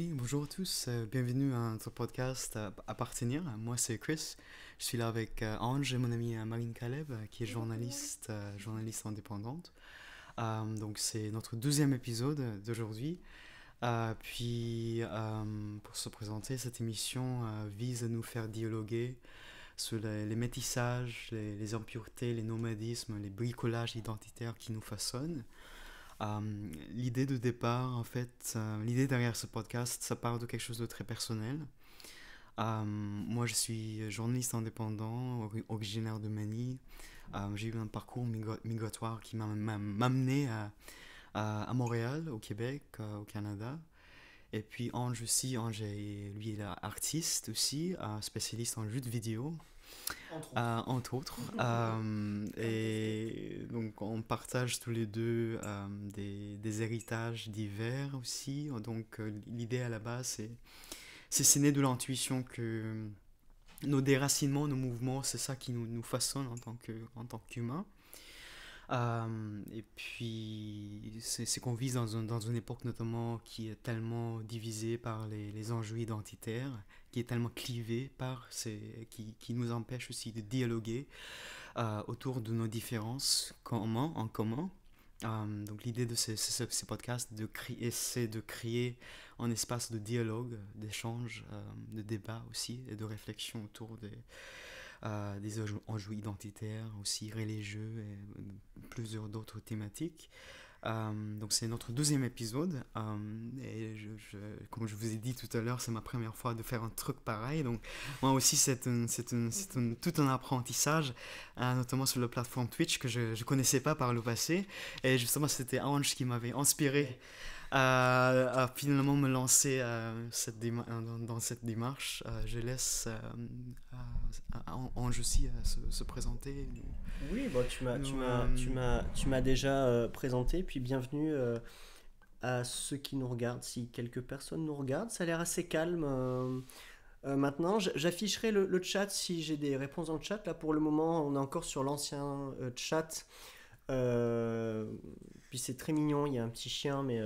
Oui, bonjour à tous, bienvenue à notre podcast Appartenir. Moi c'est Chris, je suis là avec Ange et mon amie Marine Caleb qui est Bonjour tout le monde. journaliste indépendante. Donc c'est notre deuxième épisode d'aujourd'hui. Pour se présenter, cette émission vise à nous faire dialoguer sur les métissages, les impuretés, les nomadismes, les bricolages identitaires qui nous façonnent. L'idée de départ, en fait, l'idée derrière ce podcast, ça part de quelque chose de très personnel. Moi, je suis journaliste indépendant, originaire de Manille. J'ai eu un parcours migratoire qui m'a amené à Montréal, au Québec, au Canada. Et puis Ange aussi, lui, il est artiste aussi, spécialiste en jeux de vidéo. Entre autres. Entre autres. Comme casquette. Et donc, on partage tous les deux des héritages divers aussi. Donc, l'idée à la base, c'est né de l'intuition que nos déracinements, nos mouvements, c'est ça qui nous façonne en tant qu'humains. Et puis, c'est qu'on vit dans une époque notamment qui est tellement divisée par les enjeux identitaires, qui est tellement clivée qui nous empêche aussi de dialoguer autour de nos différences en commun. Donc l'idée de ces podcasts, c'est de créer un espace de dialogue, d'échange, de débat aussi, et de réflexion autour des enjeux identitaires, aussi religieux et plusieurs d'autres thématiques. Donc c'est notre deuxième épisode et comme je vous ai dit tout à l'heure, c'est ma première fois de faire un truc pareil. Donc moi aussi tout un apprentissage, notamment sur la plateforme Twitch que je ne connaissais pas par le passé. Et justement c'était Ange qui m'avait inspiré à finalement me lancer dans cette démarche. Je laisse Ange aussi se présenter. Oui, bon, Nous, tu m'as déjà présenté, puis bienvenue à ceux qui nous regardent. Si quelques personnes nous regardent, ça a l'air assez calme. Maintenant, j'afficherai le chat si j'ai des réponses dans le chat. Là, pour le moment, on est encore sur l'ancien chat. Euh, Puis c'est très mignon, il y a un petit chien, mais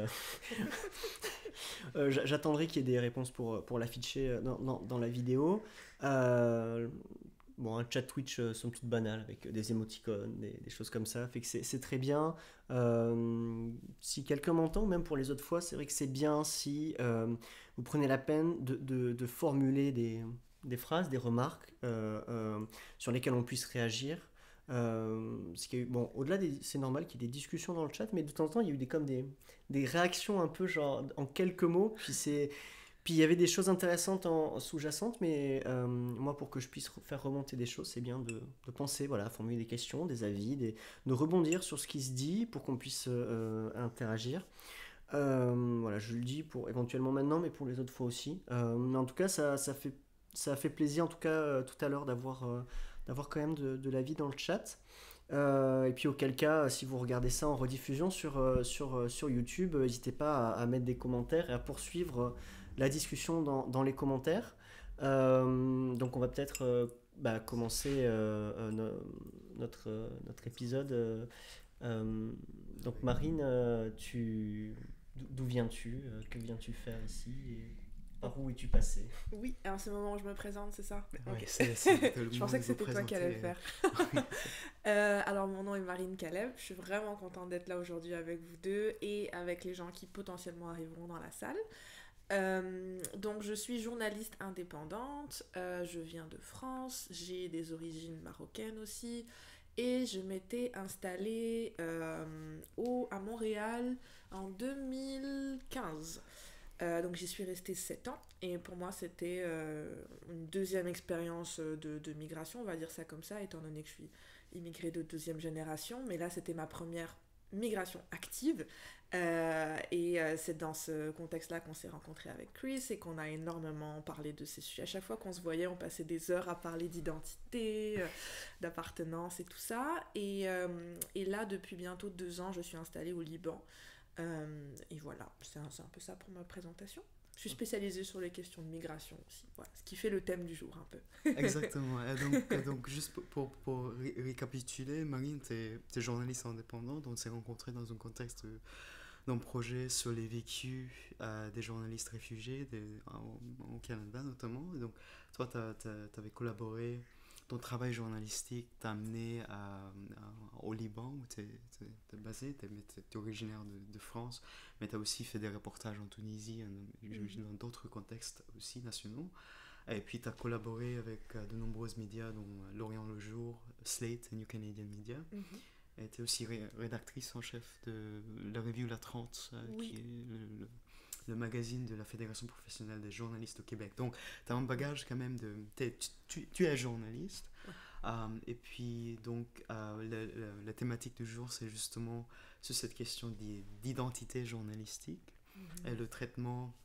j'attendrai qu'il y ait des réponses pour l'afficher dans la vidéo. Euh, bon, un chat Twitch somme toute banal avec des émoticônes, des choses comme ça, fait que c'est très bien. Si quelqu'un m'entend, même pour les autres fois, c'est vrai que c'est bien si vous prenez la peine de formuler des phrases, des remarques sur lesquelles on puisse réagir. Bon, c'est normal qu'il y ait des discussions dans le chat, mais de temps en temps, il y a eu des réactions un peu genre en quelques mots. Puis il y avait des choses intéressantes sous-jacentes, mais moi, pour que je puisse faire remonter des choses, c'est bien de penser, voilà, formuler des questions, des avis, de rebondir sur ce qui se dit pour qu'on puisse interagir. Voilà, je le dis pour éventuellement maintenant, mais pour les autres fois aussi. Mais en tout cas, ça a fait plaisir, en tout cas, tout à l'heure, d'avoir quand même de la vie dans le chat. Et puis auquel cas, si vous regardez ça en rediffusion sur YouTube, n'hésitez pas à mettre des commentaires et à poursuivre la discussion dans les commentaires. Donc on va peut-être commencer notre épisode. Donc Marine, d'où viens-tu? Que viens-tu faire ici? Et par où es-tu passé? Oui, alors c'est le moment où je me présente, c'est ça? ouais, Ok. c'est le Je moment pensais de que vous c'était toi qui allais le présenter. faire. Alors mon nom est Marine Caleb, je suis vraiment contente d'être là aujourd'hui avec vous deux et avec les gens qui potentiellement arriveront dans la salle. Donc je suis journaliste indépendante, je viens de France, j'ai des origines marocaines aussi et je m'étais installée à Montréal en 2015. Donc j'y suis restée 7 ans et pour moi c'était une deuxième expérience de migration, on va dire ça comme ça, étant donné que je suis immigrée de deuxième génération, mais là c'était ma première migration active c'est dans ce contexte-là qu'on s'est rencontrés avec Chris et qu'on a énormément parlé de ces sujets. À chaque fois qu'on se voyait, on passait des heures à parler d'identité, d'appartenance et tout ça. Et là, depuis bientôt 2 ans, je suis installée au Liban. Et voilà, c'est un peu ça pour ma présentation. Je suis spécialisée sur les questions de migration aussi, voilà, ce qui fait le thème du jour un peu. Exactement. Et donc juste pour récapituler, Marine, t'es journaliste indépendante, on s'est rencontrés dans un contexte d'un projet sur les vécus des journalistes réfugiés au Canada notamment. Et donc, toi, tu avais collaboré, ton travail journalistique t'a amené au Liban où tu es basé, tu es originaire de France, mais tu as aussi fait des reportages en Tunisie, j'imagine dans d'autres contextes aussi nationaux. Et puis tu as collaboré avec de nombreuses médias, dont L'Orient le Jour, Slate et New Canadian Media. Et tu es aussi rédactrice en chef de la revue La 30, Oui. qui est le magazine de la Fédération professionnelle des journalistes au Québec. Donc, tu as un bagage quand même de... Tu es journaliste. Et puis, donc, la thématique du jour, c'est justement sur cette question d'identité journalistique et le traitement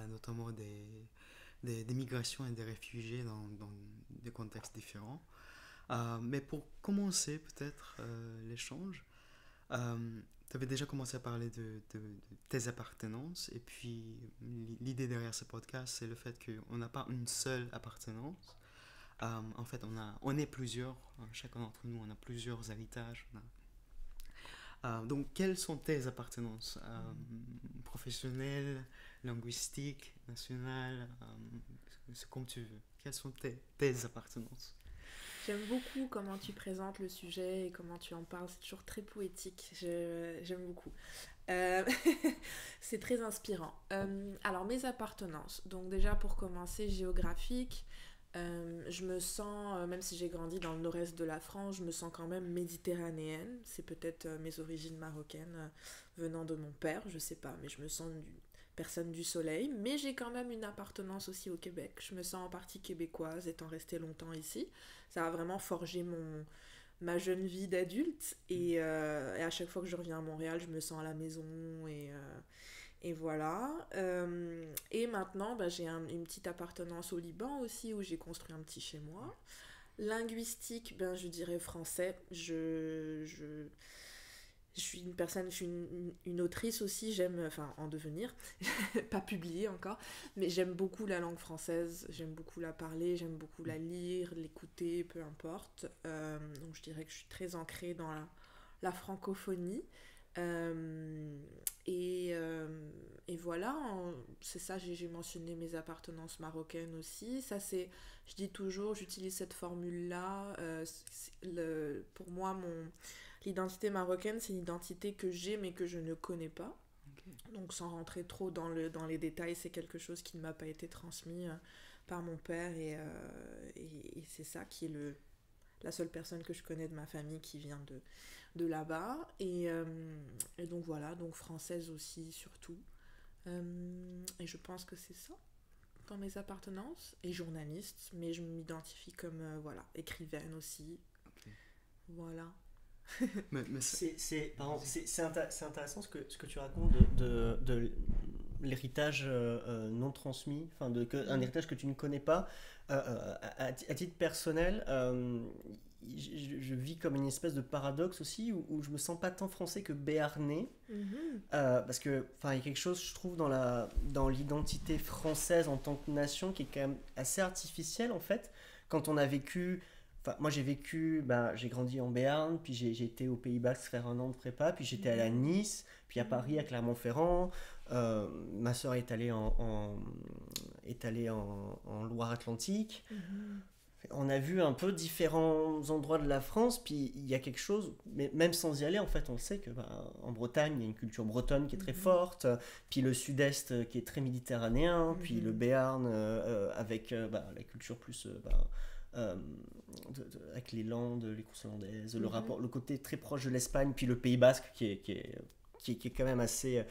notamment des migrations et des réfugiés dans des contextes différents. Mais pour commencer peut-être l'échange, tu avais déjà commencé à parler de tes appartenances, et puis l'idée derrière ce podcast, c'est le fait qu'on n'a pas une seule appartenance. En fait, on est plusieurs, chacun d'entre nous, on a plusieurs héritages. Donc, quelles sont tes appartenances professionnelles, linguistiques, nationales, c'est comme tu veux. Quelles sont tes appartenances? J'aime beaucoup comment tu présentes le sujet et comment tu en parles, c'est toujours très poétique, j'aime beaucoup. Euh, c'est très inspirant. Alors mes appartenances, donc déjà pour commencer géographique, je me sens, même si j'ai grandi dans le nord-est de la France, je me sens quand même méditerranéenne. C'est peut-être mes origines marocaines venant de mon père, je sais pas, mais je me sens personne du soleil. Mais j'ai quand même une appartenance aussi au Québec. Je me sens en partie québécoise, étant restée longtemps ici. Ça a vraiment forgé ma jeune vie d'adulte. Et à chaque fois que je reviens à Montréal, je me sens à la maison et voilà. Et maintenant, j'ai une petite appartenance au Liban aussi, où j'ai construit un petit chez moi. Linguistique, je dirais français. Je suis une personne, je suis une autrice aussi, j'aime, enfin en devenir, pas publiée encore, mais j'aime beaucoup la langue française, j'aime beaucoup la parler, j'aime beaucoup la lire, l'écouter, peu importe. Donc je dirais que je suis très ancrée dans la francophonie. Et voilà, c'est ça, j'ai mentionné mes appartenances marocaines aussi. Ça, c'est, je dis toujours, j'utilise cette formule-là. Pour moi, l'identité marocaine, c'est une identité que j'ai mais que je ne connais pas. Okay. Donc, sans rentrer trop dans les détails, c'est quelque chose qui ne m'a pas été transmis par mon père. Et c'est ça qui est la seule personne que je connais de ma famille qui vient de là-bas. Et donc voilà, donc française aussi surtout. Et je pense que c'est ça dans mes appartenances. Et journaliste, mais je m'identifie comme écrivaine aussi. Okay. Voilà. C'est intéressant ce que tu racontes de l'héritage non transmis, enfin un héritage que tu ne connais pas. À titre personnel, je vis comme une espèce de paradoxe aussi où je me sens pas tant français que béarnais, parce que il y a quelque chose, je trouve, dans l'identité française en tant que nation qui est quand même assez artificielle en fait. Quand on a vécu, moi j'ai grandi en Béarn, puis j'ai été au Pays Basque faire un an de prépa, puis j'étais à Nice, puis à Paris, à Clermont-Ferrand. Ma soeur est allée en Loire-Atlantique. On a vu un peu différents endroits de la France, puis il y a quelque chose, mais même sans y aller, en fait, on sait que en Bretagne, il y a une culture bretonne qui est très forte, puis le sud-est qui est très méditerranéen, puis le Béarn avec la culture plus... avec les Landes, les courses hollandaises, le côté très proche de l'Espagne, puis le Pays Basque qui est quand même assez...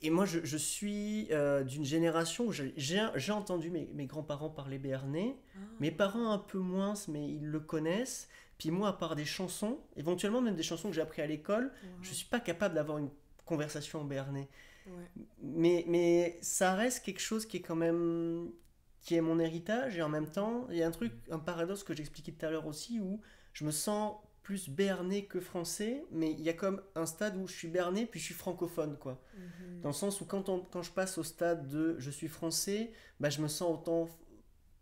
Et moi, je suis d'une génération où j'ai entendu mes grands-parents parler béarnais, mes parents un peu moins, mais ils le connaissent. Puis moi, à part des chansons, éventuellement même des chansons que j'ai apprises à l'école, je ne suis pas capable d'avoir une conversation en béarnais. Mais ça reste quelque chose qui est quand même... qui est mon héritage, et en même temps, il y a un paradoxe que j'expliquais tout à l'heure aussi, où je me sens plus béarnais que français, mais il y a comme un stade où je suis béarnais, puis je suis francophone, quoi. Dans le sens où quand je passe au stade de je suis français, je me sens autant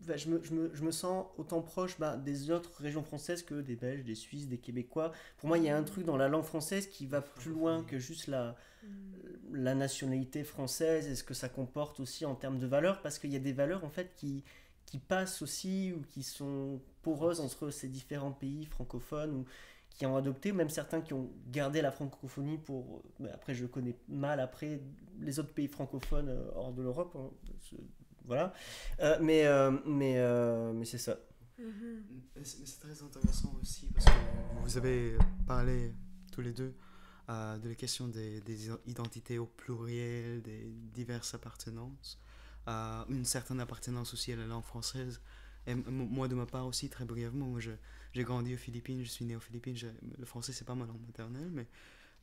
je me sens autant proche des autres régions françaises que des Belges, des Suisses, des Québécois. Pour moi, il y a un truc dans la langue française qui va plus loin que juste la nationalité française et ce que ça comporte aussi en termes de valeurs, parce qu'il y a des valeurs en fait qui passent aussi ou qui sont poreuses entre ces différents pays francophones ou qui ont adopté, même certains qui ont gardé la francophonie pour... après, je connais mal après les autres pays francophones hors de l'Europe, hein, voilà. Mais c'est ça. Mais c'est très intéressant aussi parce que vous avez parlé tous les deux de la question des identités au pluriel, des diverses appartenances, une certaine appartenance aussi à la langue française. Et moi, de ma part aussi, très brièvement, j'ai grandi aux Philippines, je suis né aux Philippines, le français, c'est pas ma langue maternelle, mais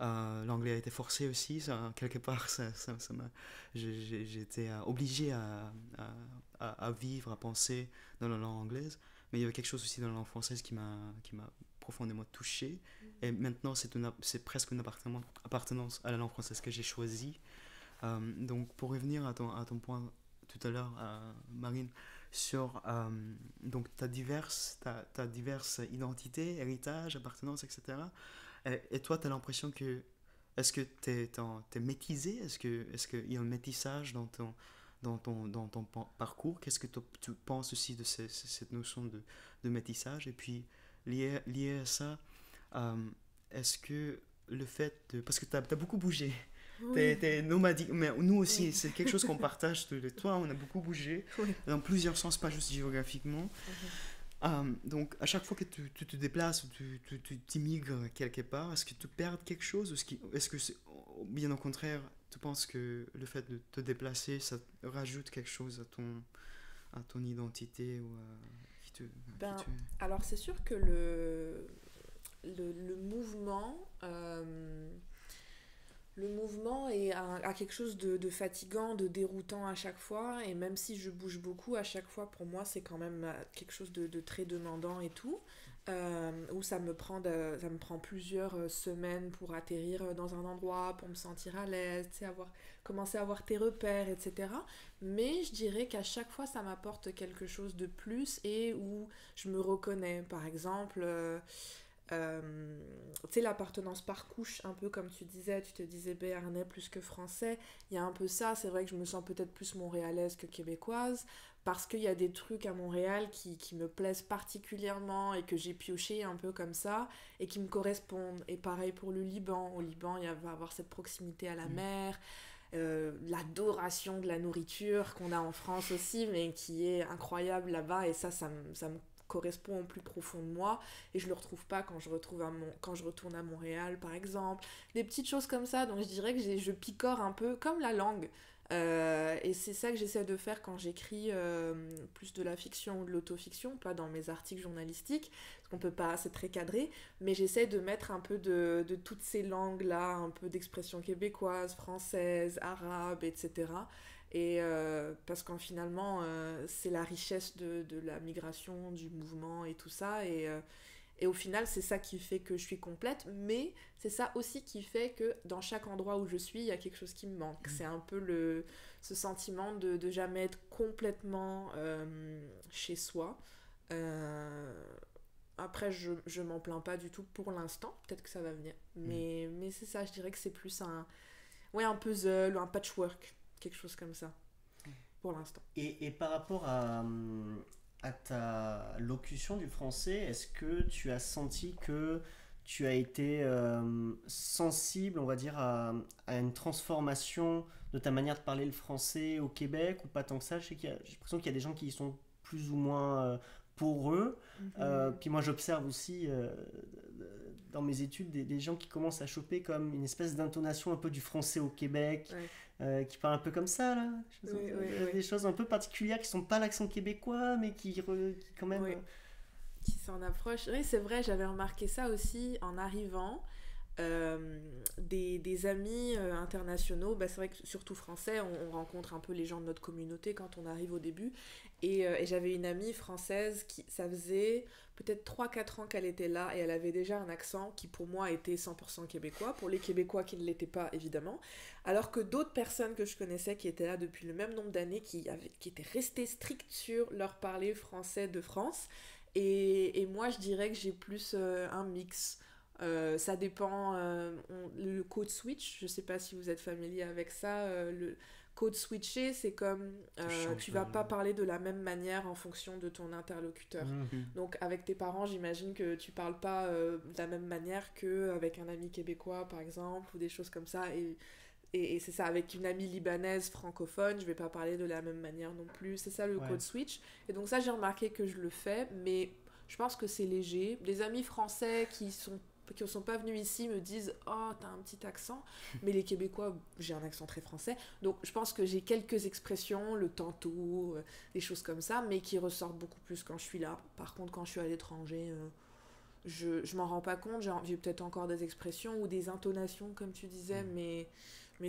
l'anglais a été forcé aussi, ça, quelque part, j'ai été obligé à vivre, à penser dans la langue anglaise, mais il y avait quelque chose aussi dans la langue française qui m'a profondément touché, et maintenant c'est presque une appartenance à la langue française que j'ai choisie. Donc pour revenir à ton point tout à l'heure, Marine, sur donc ta diverse identités, héritage, appartenance, etc. Et toi, tu as l'impression que est-ce que t'es métisé? Est-ce qu'il y a un métissage dans ton parcours? Qu'est-ce que tu penses aussi de cette notion de métissage? Et puis, lié à ça, est-ce que le fait de... Parce que tu as beaucoup bougé. Oui. T'es nomadique, mais nous aussi, Oui. c'est quelque chose qu'on partage tous les deux. Toi, on a beaucoup bougé, Oui. dans plusieurs sens, pas juste géographiquement. Donc, à chaque fois que tu te déplaces ou tu t'immigres quelque part, est-ce que tu perds quelque chose? Est-ce que, bien au contraire, tu penses que le fait de te déplacer, ça rajoute quelque chose à ton identité ou à qui Ben, tu es? alors c'est sûr que le mouvement, le mouvement a quelque chose de fatigant, de déroutant à chaque fois, et même si je bouge beaucoup à chaque fois, pour moi c'est quand même quelque chose de très demandant et tout, où ça me prend plusieurs semaines pour atterrir dans un endroit, pour me sentir à l'aise, tu sais, commencer à avoir tes repères, etc. Mais je dirais qu'à chaque fois ça m'apporte quelque chose de plus et où je me reconnais. Par exemple, tu sais, l'appartenance par couche, un peu comme tu te disais béarnais plus que français, il y a un peu ça. C'est vrai que je me sens peut-être plus montréalaise que québécoise, parce qu'il y a des trucs à Montréal qui me plaisent particulièrement et que j'ai pioché un peu comme ça et qui me correspondent. Et pareil pour le Liban. Au Liban, va avoir cette proximité à la mer, l'adoration de la nourriture qu'on a en France aussi, mais qui est incroyable là-bas, et ça me correspond au plus profond de moi, et je le retrouve pas quand je retourne à Montréal par exemple, des petites choses comme ça. Donc je dirais que je picore un peu comme la langue. Et c'est ça que j'essaie de faire quand j'écris plus de la fiction ou de l'autofiction, pas dans mes articles journalistiques, parce qu'on peut pas, c'est très cadré, mais j'essaie de mettre un peu de toutes ces langues-là, un peu d'expression québécoise, française, arabe, etc. Et parce qu'en finalement, c'est la richesse de la migration, du mouvement et tout ça, et au final, c'est ça qui fait que je suis complète, mais c'est ça aussi qui fait que dans chaque endroit où je suis, il y a quelque chose qui me manque. C'est un peu ce sentiment de jamais être complètement chez soi. Après, je m'en plains pas du tout pour l'instant, peut-être que ça va venir. Mais c'est ça, je dirais que c'est plus un puzzle ou un patchwork, quelque chose comme ça, pour l'instant. Et par rapport à ta locution du français, est-ce que tu as senti que tu as été sensible, on va dire, à une transformation de ta manière de parler le français au Québec, ou pas tant que ça? J'ai l'impression qu'il y a des gens qui y sont plus ou moins poreux. Puis moi j'observe aussi dans mes études des gens qui commencent à choper comme une espèce d'intonation un peu du français au Québec. Ouais. Qui parle un peu comme ça là, Oui. des choses un peu particulières qui sont pas l'accent québécois mais qui quand même Oui. Qui s'en approche. Oui, c'est vrai, j'avais remarqué ça aussi en arrivant. des amis internationaux, bah, c'est vrai que surtout français, on rencontre un peu les gens de notre communauté quand on arrive au début. Et j'avais une amie française qui, ça faisait peut-être 3 4 ans qu'elle était là et elle avait déjà un accent qui pour moi était 100% québécois, pour les Québécois qui ne l'étaient pas évidemment. Alors que d'autres personnes que je connaissais qui étaient là depuis le même nombre d'années, qui étaient restées strictes sur leur parler français de France. Et moi je dirais que j'ai plus un mix. Ça dépend, le code switch, je sais pas si vous êtes familier avec ça, le code switcher, c'est comme tu vas pas parler de la même manière en fonction de ton interlocuteur. Donc avec tes parents, j'imagine que tu parles pas de la même manière qu'avec un ami québécois par exemple, ou des choses comme ça. Et c'est ça, avec une amie libanaise francophone, je vais pas parler de la même manière non plus. C'est ça le code switch. Et donc ça, j'ai remarqué que je le fais, mais je pense que c'est léger. Les amis français qui sont pas venus ici me disent oh t'as un petit accent, mais les Québécois j'ai un accent très français, donc je pense que j'ai quelques expressions, le tantôt, des choses comme ça, mais qui ressortent beaucoup plus quand je suis là. Par contre quand je suis à l'étranger, je m'en rends pas compte, j'ai peut-être encore des expressions ou des intonations comme tu disais, mais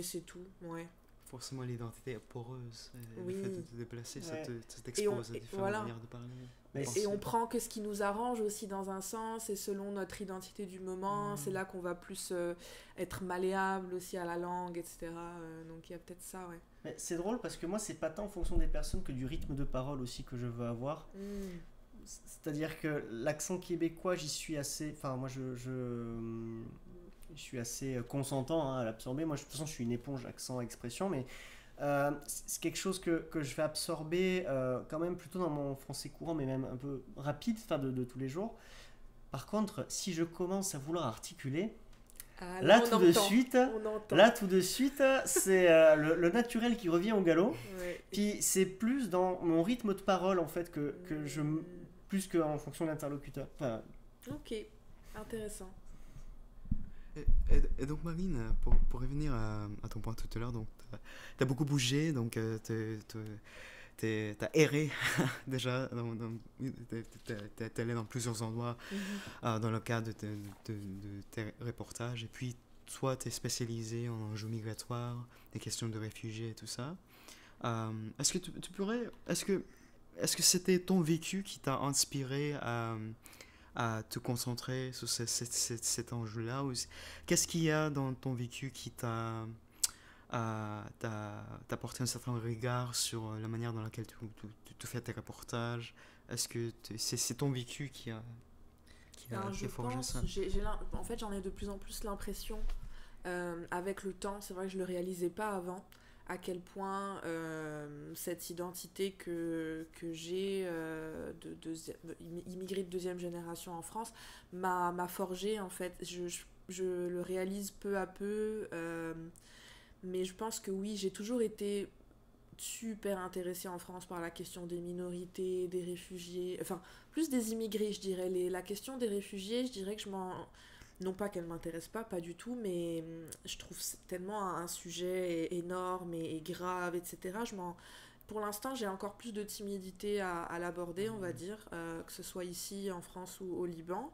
c'est tout, ouais. Forcément, l'identité est poreuse. Oui. Le fait de te déplacer, ça Et t'expose à différentes manières de parler. Et on prend que ce qui nous arrange aussi dans un sens, et selon notre identité du moment, c'est là qu'on va plus être malléable aussi à la langue, etc. Donc il y a peut-être ça, ouais. Mais c'est drôle parce que moi, c'est pas tant en fonction des personnes que du rythme de parole aussi que je veux avoir. C'est-à-dire que l'accent québécois, j'y suis assez... Enfin, moi, je suis assez consentant à l'absorber. Moi, de toute façon, je suis une éponge accent-expression, mais c'est quelque chose que je vais absorber quand même plutôt dans mon français courant, mais même un peu rapide, enfin de tous les jours. Par contre, si je commence à vouloir articuler, là tout de suite, c'est le naturel qui revient au galop. Ouais. Puis c'est plus dans mon rythme de parole en fait que plus qu'en fonction de l'interlocuteur. Enfin, ok, intéressant. Et donc Marine, pour revenir à ton point tout à l'heure, donc t'as beaucoup bougé, donc t'as erré déjà, t'es allé dans plusieurs endroits dans le cadre de tes reportages, et puis toi t'es spécialisé en enjeux migratoires, des questions de réfugiés et tout ça. Est-ce que tu pourrais, est-ce que c'était ton vécu qui t'a inspiré à te concentrer sur cet enjeu-là, ou qu'est-ce qu'il y a dans ton vécu qui t'a apporté un certain regard sur la manière dans laquelle tu fais tes reportages? Est-ce que c'est ton vécu qui a forgé ça? En fait, j'en ai de plus en plus l'impression, avec le temps, c'est vrai que je le réalisais pas avant, à quel point cette identité que j'ai immigrée de deuxième génération en France m'a forgé en fait. Je le réalise peu à peu, mais je pense que oui, j'ai toujours été super intéressée en France par la question des minorités, des réfugiés, enfin plus des immigrés je dirais. La question des réfugiés, je dirais que non pas qu'elle m'intéresse pas du tout, mais je trouve tellement un sujet énorme et grave, etc. Pour l'instant, j'ai encore plus de timidité à l'aborder, on va dire, que ce soit ici, en France ou au Liban.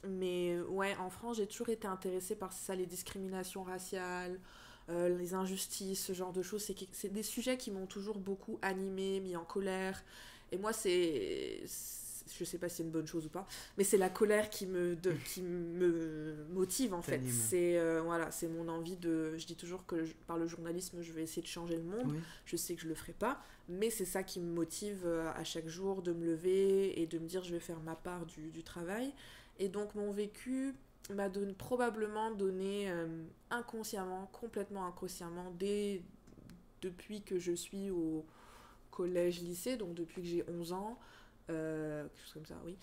Mais ouais, en France, j'ai toujours été intéressée par ça, les discriminations raciales, les injustices, ce genre de choses. C'est des sujets qui m'ont toujours beaucoup animée, mis en colère. Et moi, je sais pas si c'est une bonne chose ou pas, mais c'est la colère qui me motive en fait. Voilà, c'est mon envie je dis toujours que par le journalisme je vais essayer de changer le monde. Oui. Je sais que je le ferai pas, mais c'est ça qui me motive à chaque jour de me lever et de me dire je vais faire ma part du travail. Et donc mon vécu m'a probablement donné inconsciemment, complètement inconsciemment, depuis que je suis au collège-lycée, donc depuis que j'ai 11 ans, quelque chose comme ça, oui.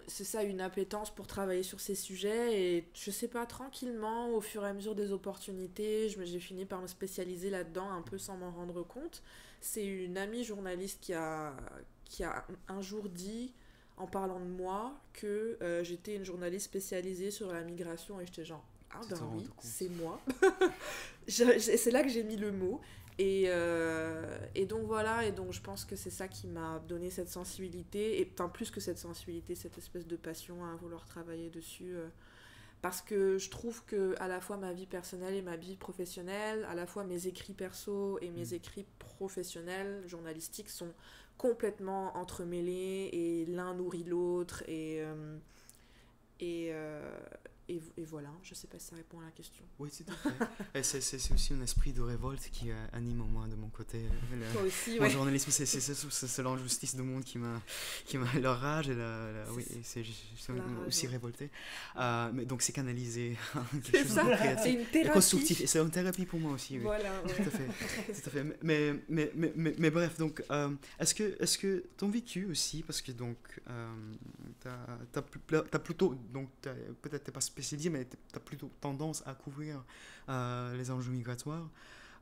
C'est ça, une appétence pour travailler sur ces sujets, et je sais pas, tranquillement, au fur et à mesure des opportunités, j'ai fini par me spécialiser là-dedans un peu sans m'en rendre compte. C'est une amie journaliste qui a un jour dit, en parlant de moi, que j'étais une journaliste spécialisée sur la migration, et j'étais genre, ah ben oui, c'est moi. C'est là que j'ai mis le mot. Et donc voilà, et donc je pense que c'est ça qui m'a donné cette sensibilité, et enfin plus que cette sensibilité, cette espèce de passion à vouloir travailler dessus. parce que je trouve que à la fois ma vie personnelle et ma vie professionnelle, à la fois mes écrits perso et mes écrits professionnels, journalistiques, sont complètement entremêlés et l'un nourrit l'autre et, euh, et voilà, je sais pas si ça répond à la question. Oui, tout à fait. Et c'est aussi un esprit de révolte qui anime en moi de mon côté. Toi aussi, Mon ouais. journalisme, c'est l'injustice du monde qui m'a la rage et oui, et je suis La rage, aussi ouais. révolté. Mais donc c'est canalisé, quelque C'est chose ça, de c'est créatif une et thérapie. constructif. Et c'est une thérapie pour moi aussi, oui. Voilà, ouais. Tout à fait. Tout à fait. Mais bref, donc, est-ce que ton vécu aussi, parce que donc, t'as plutôt, donc peut-être t'es pas spécialisé, mais t'as plutôt tendance à couvrir les enjeux migratoires.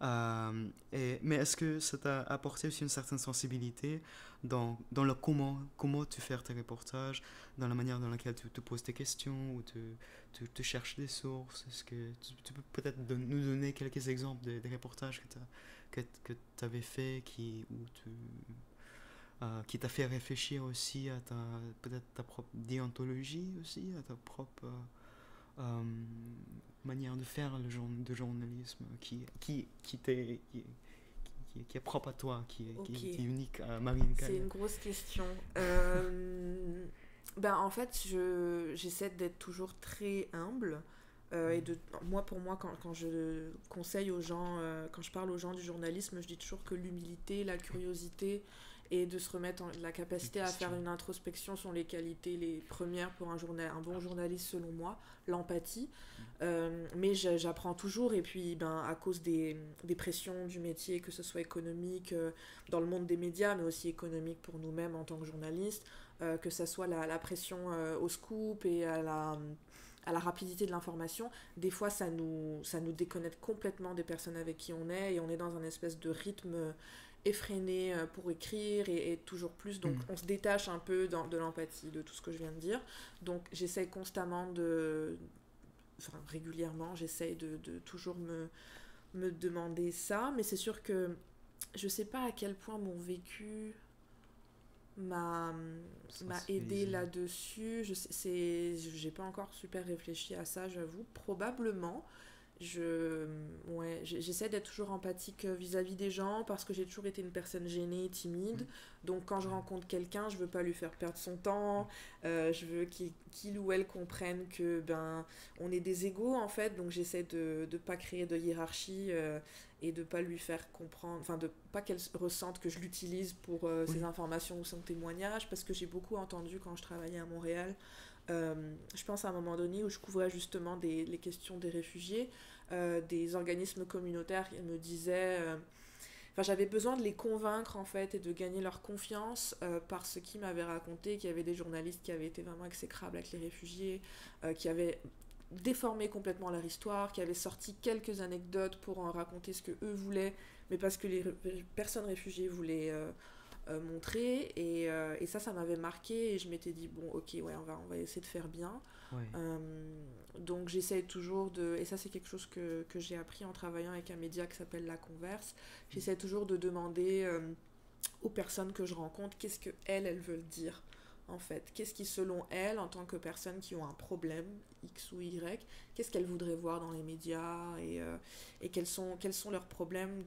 Mais est-ce que ça t'a apporté aussi une certaine sensibilité dans le comment tu fais tes reportages, dans la manière dans laquelle tu te poses tes questions ou tu cherches des sources? Est-ce que tu peux peut-être nous donner quelques exemples des reportages que tu avais fait qui t'a fait réfléchir aussi à peut-être ta propre déontologie aussi, à ta propre manière de faire de journalisme qui est propre à toi, qui est unique à Marine C'est Calais. une grosse question. Ben, en fait, j'essaie d'être toujours très humble. Pour moi, quand je conseille aux gens, quand je parle aux gens du journalisme, je dis toujours que l'humilité, la curiosité et de se remettre la capacité à faire une introspection sont les qualités les premières pour un bon journaliste selon moi, l'empathie. Mais j'apprends toujours, et puis ben, à cause des pressions du métier, que ce soit économique dans le monde des médias, mais aussi économique pour nous-mêmes en tant que journalistes, que ce soit la pression au scoop et à la rapidité de l'information, des fois ça nous déconnecte complètement des personnes avec qui on est, et on est dans un espèce de rythme effréné pour écrire et toujours plus, donc on se détache un peu de l'empathie, de tout ce que je viens de dire. Donc j'essaie constamment régulièrement, j'essaie de toujours me demander ça, mais c'est sûr que je sais pas à quel point mon vécu m'a aidé là-dessus. J'ai pas encore super réfléchi à ça, j'avoue. Probablement. J'essaie d'être toujours empathique vis-à-vis des gens, parce que j'ai toujours été une personne gênée, timide. Donc quand je rencontre quelqu'un, je veux pas lui faire perdre son temps. Je veux qu'il ou elle comprenne que ben on est des égaux en fait. Donc j'essaie de pas créer de hiérarchie et de pas lui faire comprendre, enfin de pas qu'elle ressente que je l'utilise pour ses informations ou son témoignage, parce que j'ai beaucoup entendu quand je travaillais à Montréal. Je pense à un moment donné où je couvrais justement les questions des réfugiés, des organismes communautaires qui me disaient... j'avais besoin de les convaincre en fait et de gagner leur confiance par ce qu'ils m'avaient raconté, qu'il y avait des journalistes qui avaient été vraiment exécrables avec les réfugiés, qui avaient déformé complètement leur histoire, qui avaient sorti quelques anecdotes pour en raconter ce que eux voulaient, mais parce que les personnes réfugiées voulaient... montrer, et ça m'avait marqué, et je m'étais dit bon ok ouais on va essayer de faire bien. Donc j'essaie toujours et ça c'est quelque chose que j'ai appris en travaillant avec un média qui s'appelle La Converse. J'essaie toujours de demander aux personnes que je rencontre qu'est-ce que elles veulent dire en fait, qu'est-ce qui selon elles en tant que personnes qui ont un problème X ou Y, qu'est-ce qu'elles voudraient voir dans les médias, et quels sont leurs problèmes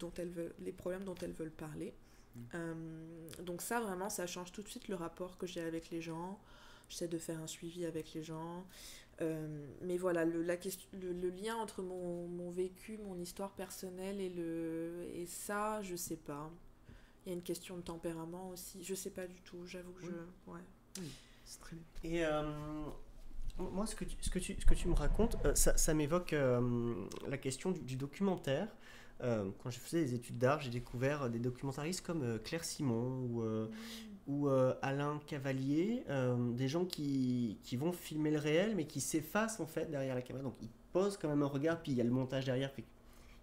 les problèmes dont elles veulent parler. Donc ça vraiment ça change tout de suite le rapport que j'ai avec les gens. J'essaie de faire un suivi avec les gens, mais voilà le lien entre mon vécu, mon histoire personnelle et ça je sais pas. Il y a une question de tempérament aussi, je sais pas du tout, j'avoue que Oui, c'est très bien. Et moi ce que tu me racontes, ça m'évoque la question du documentaire. Quand je faisais des études d'art, j'ai découvert des documentaristes comme Claire Simon ou Alain Cavalier, des gens qui vont filmer le réel mais qui s'effacent en fait derrière la caméra. Donc ils posent quand même un regard, puis il y a le montage derrière, puis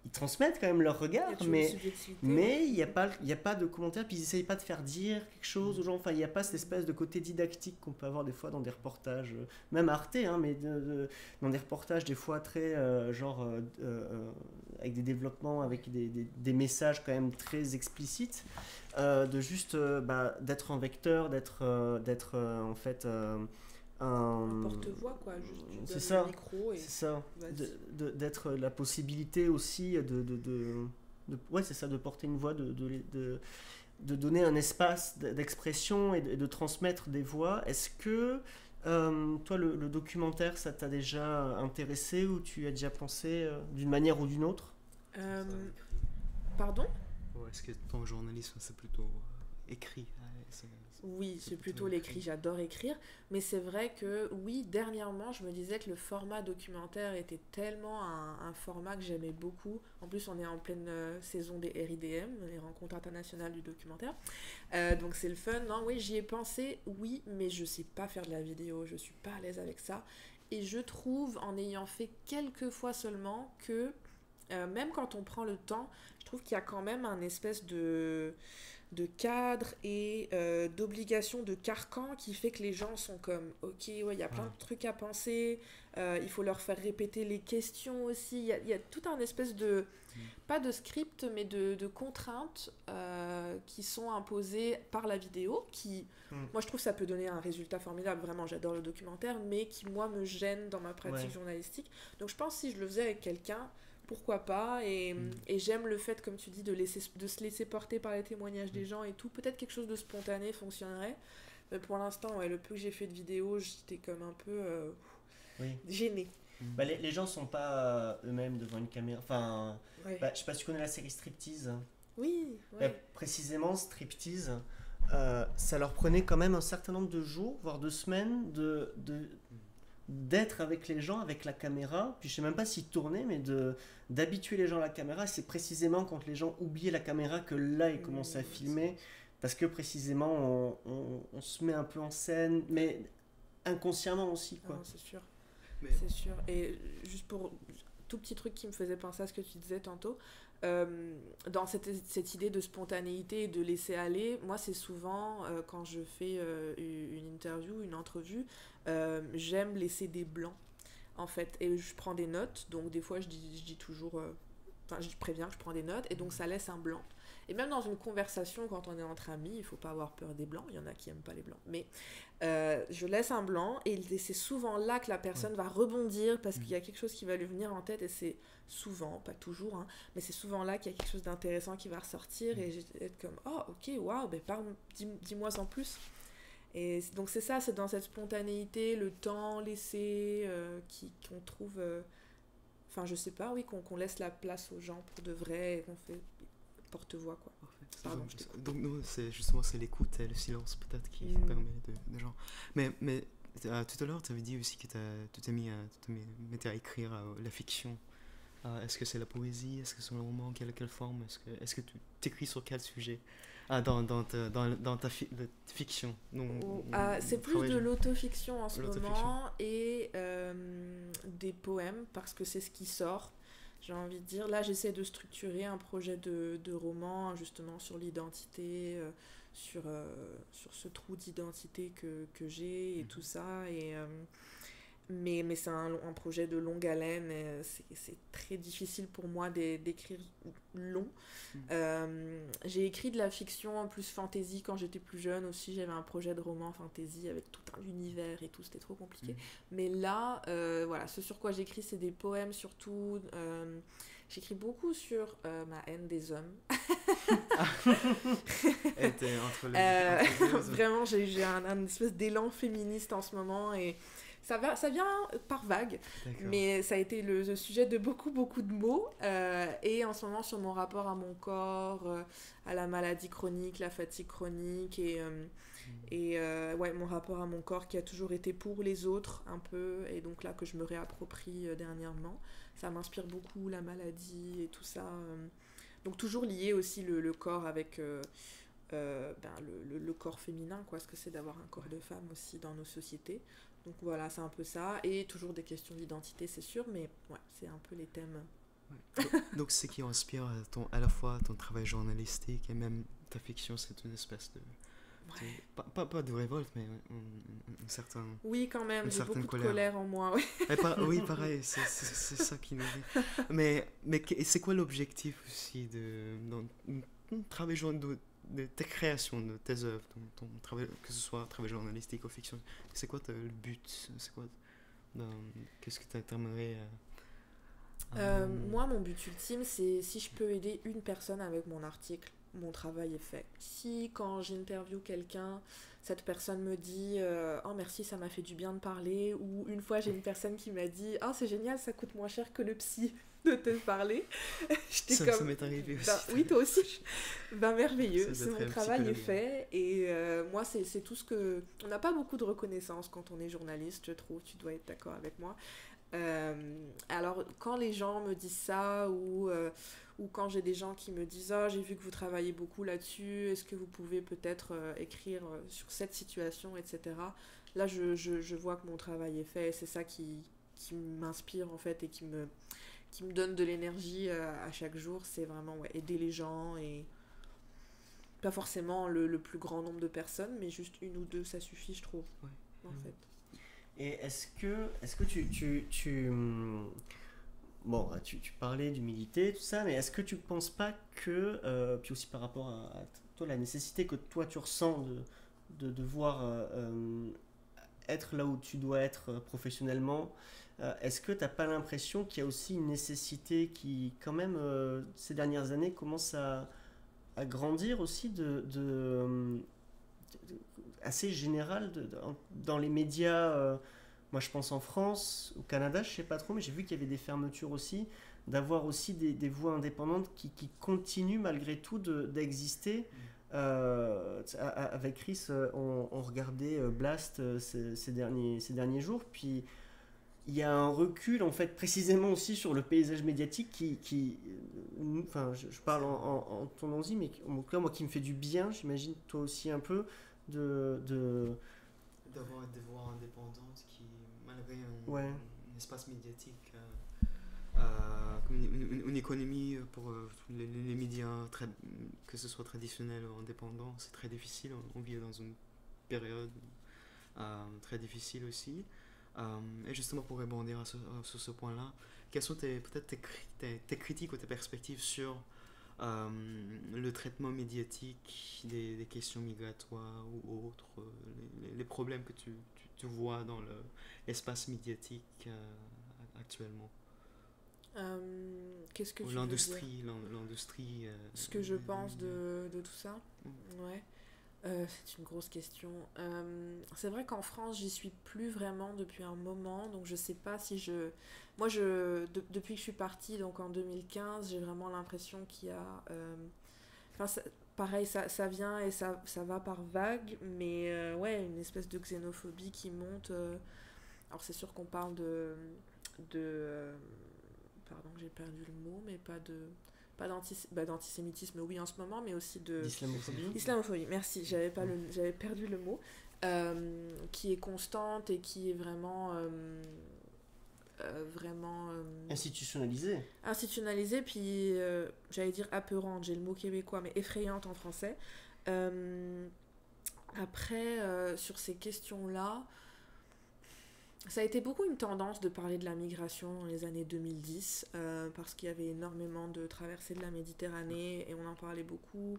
ils transmettent quand même leur regard, mais il n'y a pas de commentaires, puis ils n'essayent pas de faire dire quelque chose aux gens. Enfin, il n'y a pas cette espèce de côté didactique qu'on peut avoir des fois dans des reportages, même Arte, hein, mais dans des reportages des fois très avec des développements, avec des messages quand même très explicites, de juste d'être un vecteur, d'être en fait Un porte-voix, quoi. Juste, tu c'est donnes ça, le micro et c'est ça, vas-y. d'être la possibilité aussi ouais, c'est ça, de porter une voix, de donner un espace d'expression et de transmettre des voix. Est-ce que toi, le documentaire, ça t'a déjà intéressé ou tu as déjà pensé d'une manière ou d'une autre? Euh, Pardon? Ou est-ce que ton journalisme, c'est plutôt écrit? Oui, c'est plutôt l'écrit, j'adore écrire, mais c'est vrai que oui, dernièrement, je me disais que le format documentaire était tellement un format que j'aimais beaucoup. En plus, on est en pleine saison des RIDM, les rencontres internationales du documentaire. Donc c'est le fun, non? Oui, j'y ai pensé, oui, mais je sais pas faire de la vidéo, je suis pas à l'aise avec ça. Et je trouve, en ayant fait quelques fois seulement, que même quand on prend le temps, je trouve qu'il y a quand même un espèce de cadre et d'obligation de carcan qui fait que les gens sont comme ok, ouais, il y a plein de trucs à penser, il faut leur faire répéter les questions aussi, il y a tout un espèce de pas de script mais de contraintes qui sont imposées par la vidéo qui moi je trouve ça peut donner un résultat formidable, vraiment j'adore le documentaire, mais qui moi me gêne dans ma pratique journalistique. Donc je pense que si je le faisais avec quelqu'un, pourquoi pas, et j'aime le fait, comme tu dis, de se laisser porter par les témoignages des gens et tout. Peut-être quelque chose de spontané fonctionnerait, mais pour l'instant, ouais, le peu que j'ai fait de vidéos, j'étais comme un peu gênée. Bah, les gens sont pas eux-mêmes devant une caméra. Enfin, Ouais. bah, je sais pas si tu connais la série Striptease. Oui, Bah, ouais. précisément, Striptease, ça leur prenait quand même un certain nombre de jours, voire de semaines, d'être avec les gens, avec la caméra. Puis je sais même pas s'ils tournaient, mais d'habituer les gens à la caméra. C'est précisément quand les gens oubliaient la caméra que là, ils commençaient à filmer. Parce que précisément, on se met un peu en scène, mais inconsciemment aussi, quoi. Ah non, c'est sûr. Mais- C'est sûr. Et juste pour tout petit truc qui me faisait penser à ce que tu disais tantôt, dans cette idée de spontanéité et de laisser aller, moi c'est souvent quand je fais une interview, une entrevue, j'aime laisser des blancs en fait. Et je prends des notes, donc des fois je dis toujours, enfin je préviens que je prends des notes, et donc ça laisse un blanc. Et même dans une conversation, quand on est entre amis, il faut pas avoir peur des blancs. Il y en a qui aiment pas les blancs. Mais je laisse un blanc, et c'est souvent là que la personne va rebondir parce qu'il y a quelque chose qui va lui venir en tête, et c'est souvent, pas toujours, hein, mais c'est souvent là qu'il y a quelque chose d'intéressant qui va ressortir, et je vais être comme oh ok, waouh, ben dis-moi en plus. Et donc c'est ça, c'est dans cette spontanéité, le temps laissé, qu'on trouve, enfin je sais pas, oui, qu'on laisse la place aux gens pour de vrai, et qu'on fait porte-voix, quoi. Pardon, je t'écoute. Donc nous, c'est l'écoute et le silence peut-être qui permet de genre. Mais tout à l'heure, tu avais dit aussi que tu t'es mis à écrire la fiction. Est-ce que c'est la poésie? Est-ce que c'est le roman? Quelle forme? Est-ce que tu t'écris sur quel sujet? Dans ta fiction. C'est plus de l'autofiction en ce moment, et des poèmes, parce que c'est ce qui sort. J'ai envie de dire, là j'essaie de structurer un projet de roman justement sur l'identité, sur ce trou d'identité que j'ai et tout ça, et mais c'est un projet de longue haleine, et c'est très difficile pour moi d'écrire long. J'ai écrit de la fiction en plus fantasy quand j'étais plus jeune aussi, j'avais un projet de roman fantasy avec tout un univers et tout, c'était trop compliqué. Mais là, voilà, ce sur quoi j'écris, c'est des poèmes surtout. J'écris beaucoup sur ma haine des hommes. Vraiment, j'ai un espèce d'élan féministe en ce moment, et ça vient par vague. D'accord. Mais ça a été le sujet de beaucoup de mots, et en ce moment sur mon rapport à mon corps, à la maladie chronique, la fatigue chronique, et ouais, mon rapport à mon corps qui a toujours été pour les autres un peu, et donc là que je me réapproprie dernièrement, ça m'inspire beaucoup, la maladie et tout ça, donc toujours lié aussi le corps avec le corps féminin, quoi, ce que c'est d'avoir un corps de femme aussi dans nos sociétés. Donc voilà, c'est un peu ça, et toujours des questions d'identité, c'est sûr, mais ouais, c'est un peu les thèmes. Ouais. Donc ce qui inspire à la fois ton travail journalistique et même ta fiction, c'est une espèce de... Ouais. Pas de révolte, mais un certain... Oui, quand même, j'ai beaucoup de colère en moi. Oui, oui, pareil, c'est ça qui nous dit. Mais c'est quoi l'objectif aussi dans un travail de tes créations, de tes œuvres, ton travail, que ce soit travail journalistique ou fiction, c'est quoi le but? C'est quoi, qu'est-ce que tu aimerais Moi, mon but ultime, c'est si je peux aider une personne avec mon article, mon travail est fait. Si quand j'interviewe quelqu'un, cette personne me dit oh merci, ça m'a fait du bien de parler, ou une fois j'ai une personne qui m'a dit oh c'est génial, ça coûte moins cher que le psy de te parler. J'étais ça m'est arrivé aussi. Oui, toi aussi. Ben merveilleux, Ça c'est doit mon être travail est psychologue. fait et moi c'est tout ce que on n'a pas beaucoup de reconnaissance quand on est journaliste, je trouve, tu dois être d'accord avec moi. Alors, quand les gens me disent ça, ou quand j'ai des gens qui me disent oh, j'ai vu que vous travaillez beaucoup là-dessus, est-ce que vous pouvez peut-être écrire sur cette situation, etc. Là, je vois que mon travail est fait, et c'est ça qui m'inspire en fait et qui me donne de l'énergie à chaque jour. C'est vraiment ouais, aider les gens et pas forcément le plus grand nombre de personnes, mais juste une ou deux, ça suffit, je trouve, Ouais. en fait. Et est-ce que bon, tu parlais d'humilité, tout ça, mais est-ce que tu penses pas que, puis aussi par rapport à toi, la nécessité que toi tu ressens de devoir être là où tu dois être professionnellement, est-ce que t'as pas l'impression qu'il y a aussi une nécessité qui, quand même, ces dernières années, commence à grandir aussi assez général dans les médias. Moi, je pense en France, au Canada, je sais pas trop, mais j'ai vu qu'il y avait des fermetures aussi, d'avoir aussi des voix indépendantes qui continuent malgré tout d'exister. Avec Chris, on regardait Blast ces derniers jours, puis il y a un recul en fait précisément aussi sur le paysage médiatique enfin je parle en ton envie, mais en tout cas moi qui me fait du bien, j'imagine toi aussi un peu, de D'avoir des voix indépendantes qui, malgré ouais, un espace médiatique, comme une économie pour les médias, que ce soit traditionnel ou indépendant, c'est très difficile. On vit dans une période très difficile aussi. Et justement, pour rebondir sur ce point-là, quelles sont peut-être tes critiques ou tes perspectives sur le traitement médiatique des questions migratoires ou autres, les problèmes que tu vois dans l'espace médiatique actuellement? Qu'est-ce que Ou tu veux dire? l'industrie. Ce que je pense de tout ça? Mm. Ouais. C'est une grosse question. C'est vrai qu'en France, j'y suis plus vraiment depuis un moment, donc je sais pas si je... Moi, depuis que je suis partie, donc en 2015, j'ai vraiment l'impression qu'il y a... Enfin, pareil, ça vient et ça va par vagues, mais ouais, une espèce de xénophobie qui monte. Alors c'est sûr qu'on parle de pardon, j'ai perdu le mot, mais pas d'antisémitisme, oui en ce moment, mais aussi de d'islamophobie. islamophobie. Merci, j'avais perdu le mot, qui est constante et qui est vraiment Institutionnalisé. institutionnalisée, puis j'allais dire apeurante, j'ai le mot québécois, mais effrayante en français. Euh, Après, sur ces questions-là, ça a été beaucoup une tendance de parler de la migration dans les années 2010, parce qu'il y avait énormément de traversées de la Méditerranée et on en parlait beaucoup.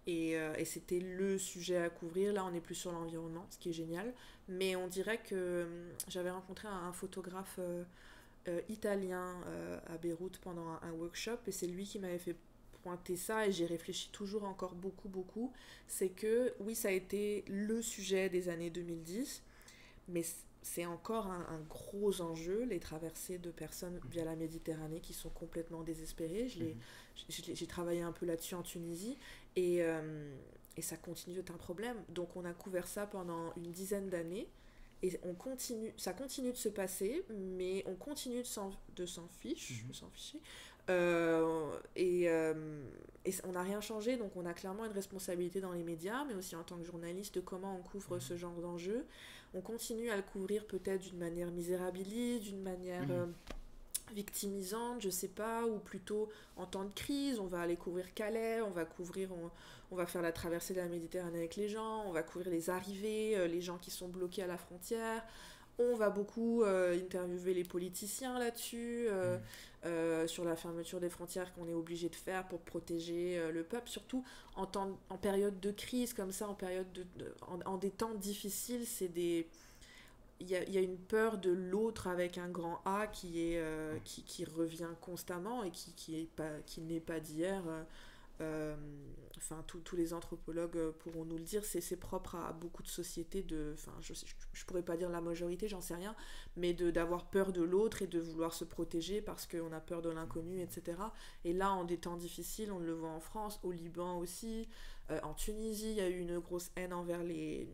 Et c'était le sujet à couvrir. Là, on est plus sur l'environnement, ce qui est génial. Mais on dirait que j'avais rencontré un photographe italien à Beyrouth pendant un workshop et c'est lui qui m'avait fait pointer ça et j'y réfléchis toujours encore beaucoup, beaucoup. C'est que oui, ça a été le sujet des années 2010, mais c'est encore un gros enjeu, les traversées de personnes via la Méditerranée qui sont complètement désespérées. J'ai travaillé un peu là-dessus en Tunisie et ça continue d'être un problème. Donc on a couvert ça pendant une dizaine d'années et ça continue de se passer, mais on continue de s'en ficher. Et on n'a rien changé, donc on a clairement une responsabilité dans les médias, mais aussi en tant que journaliste, de comment on couvre ce genre d'enjeu. On continue à le couvrir peut-être d'une manière misérabiliste, d'une manière victimisante, je sais pas, ou plutôt en temps de crise, on va aller couvrir Calais, on va faire la traversée de la Méditerranée avec les gens, on va couvrir les arrivées, les gens qui sont bloqués à la frontière, on va beaucoup interviewer les politiciens là-dessus, sur la fermeture des frontières qu'on est obligé de faire pour protéger le peuple, surtout en période de crise comme ça, en des temps difficiles, il y a une peur de l'autre avec un grand A qui revient constamment et qui n'est pas d'hier. Enfin, tous les anthropologues pourront nous le dire, c'est propre à beaucoup de sociétés, enfin, je pourrais pas dire la majorité, j'en sais rien, mais d'avoir peur de l'autre et de vouloir se protéger parce qu'on a peur de l'inconnu, etc. Et là, en des temps difficiles, on le voit en France, au Liban aussi, en Tunisie, il y a eu une grosse haine envers les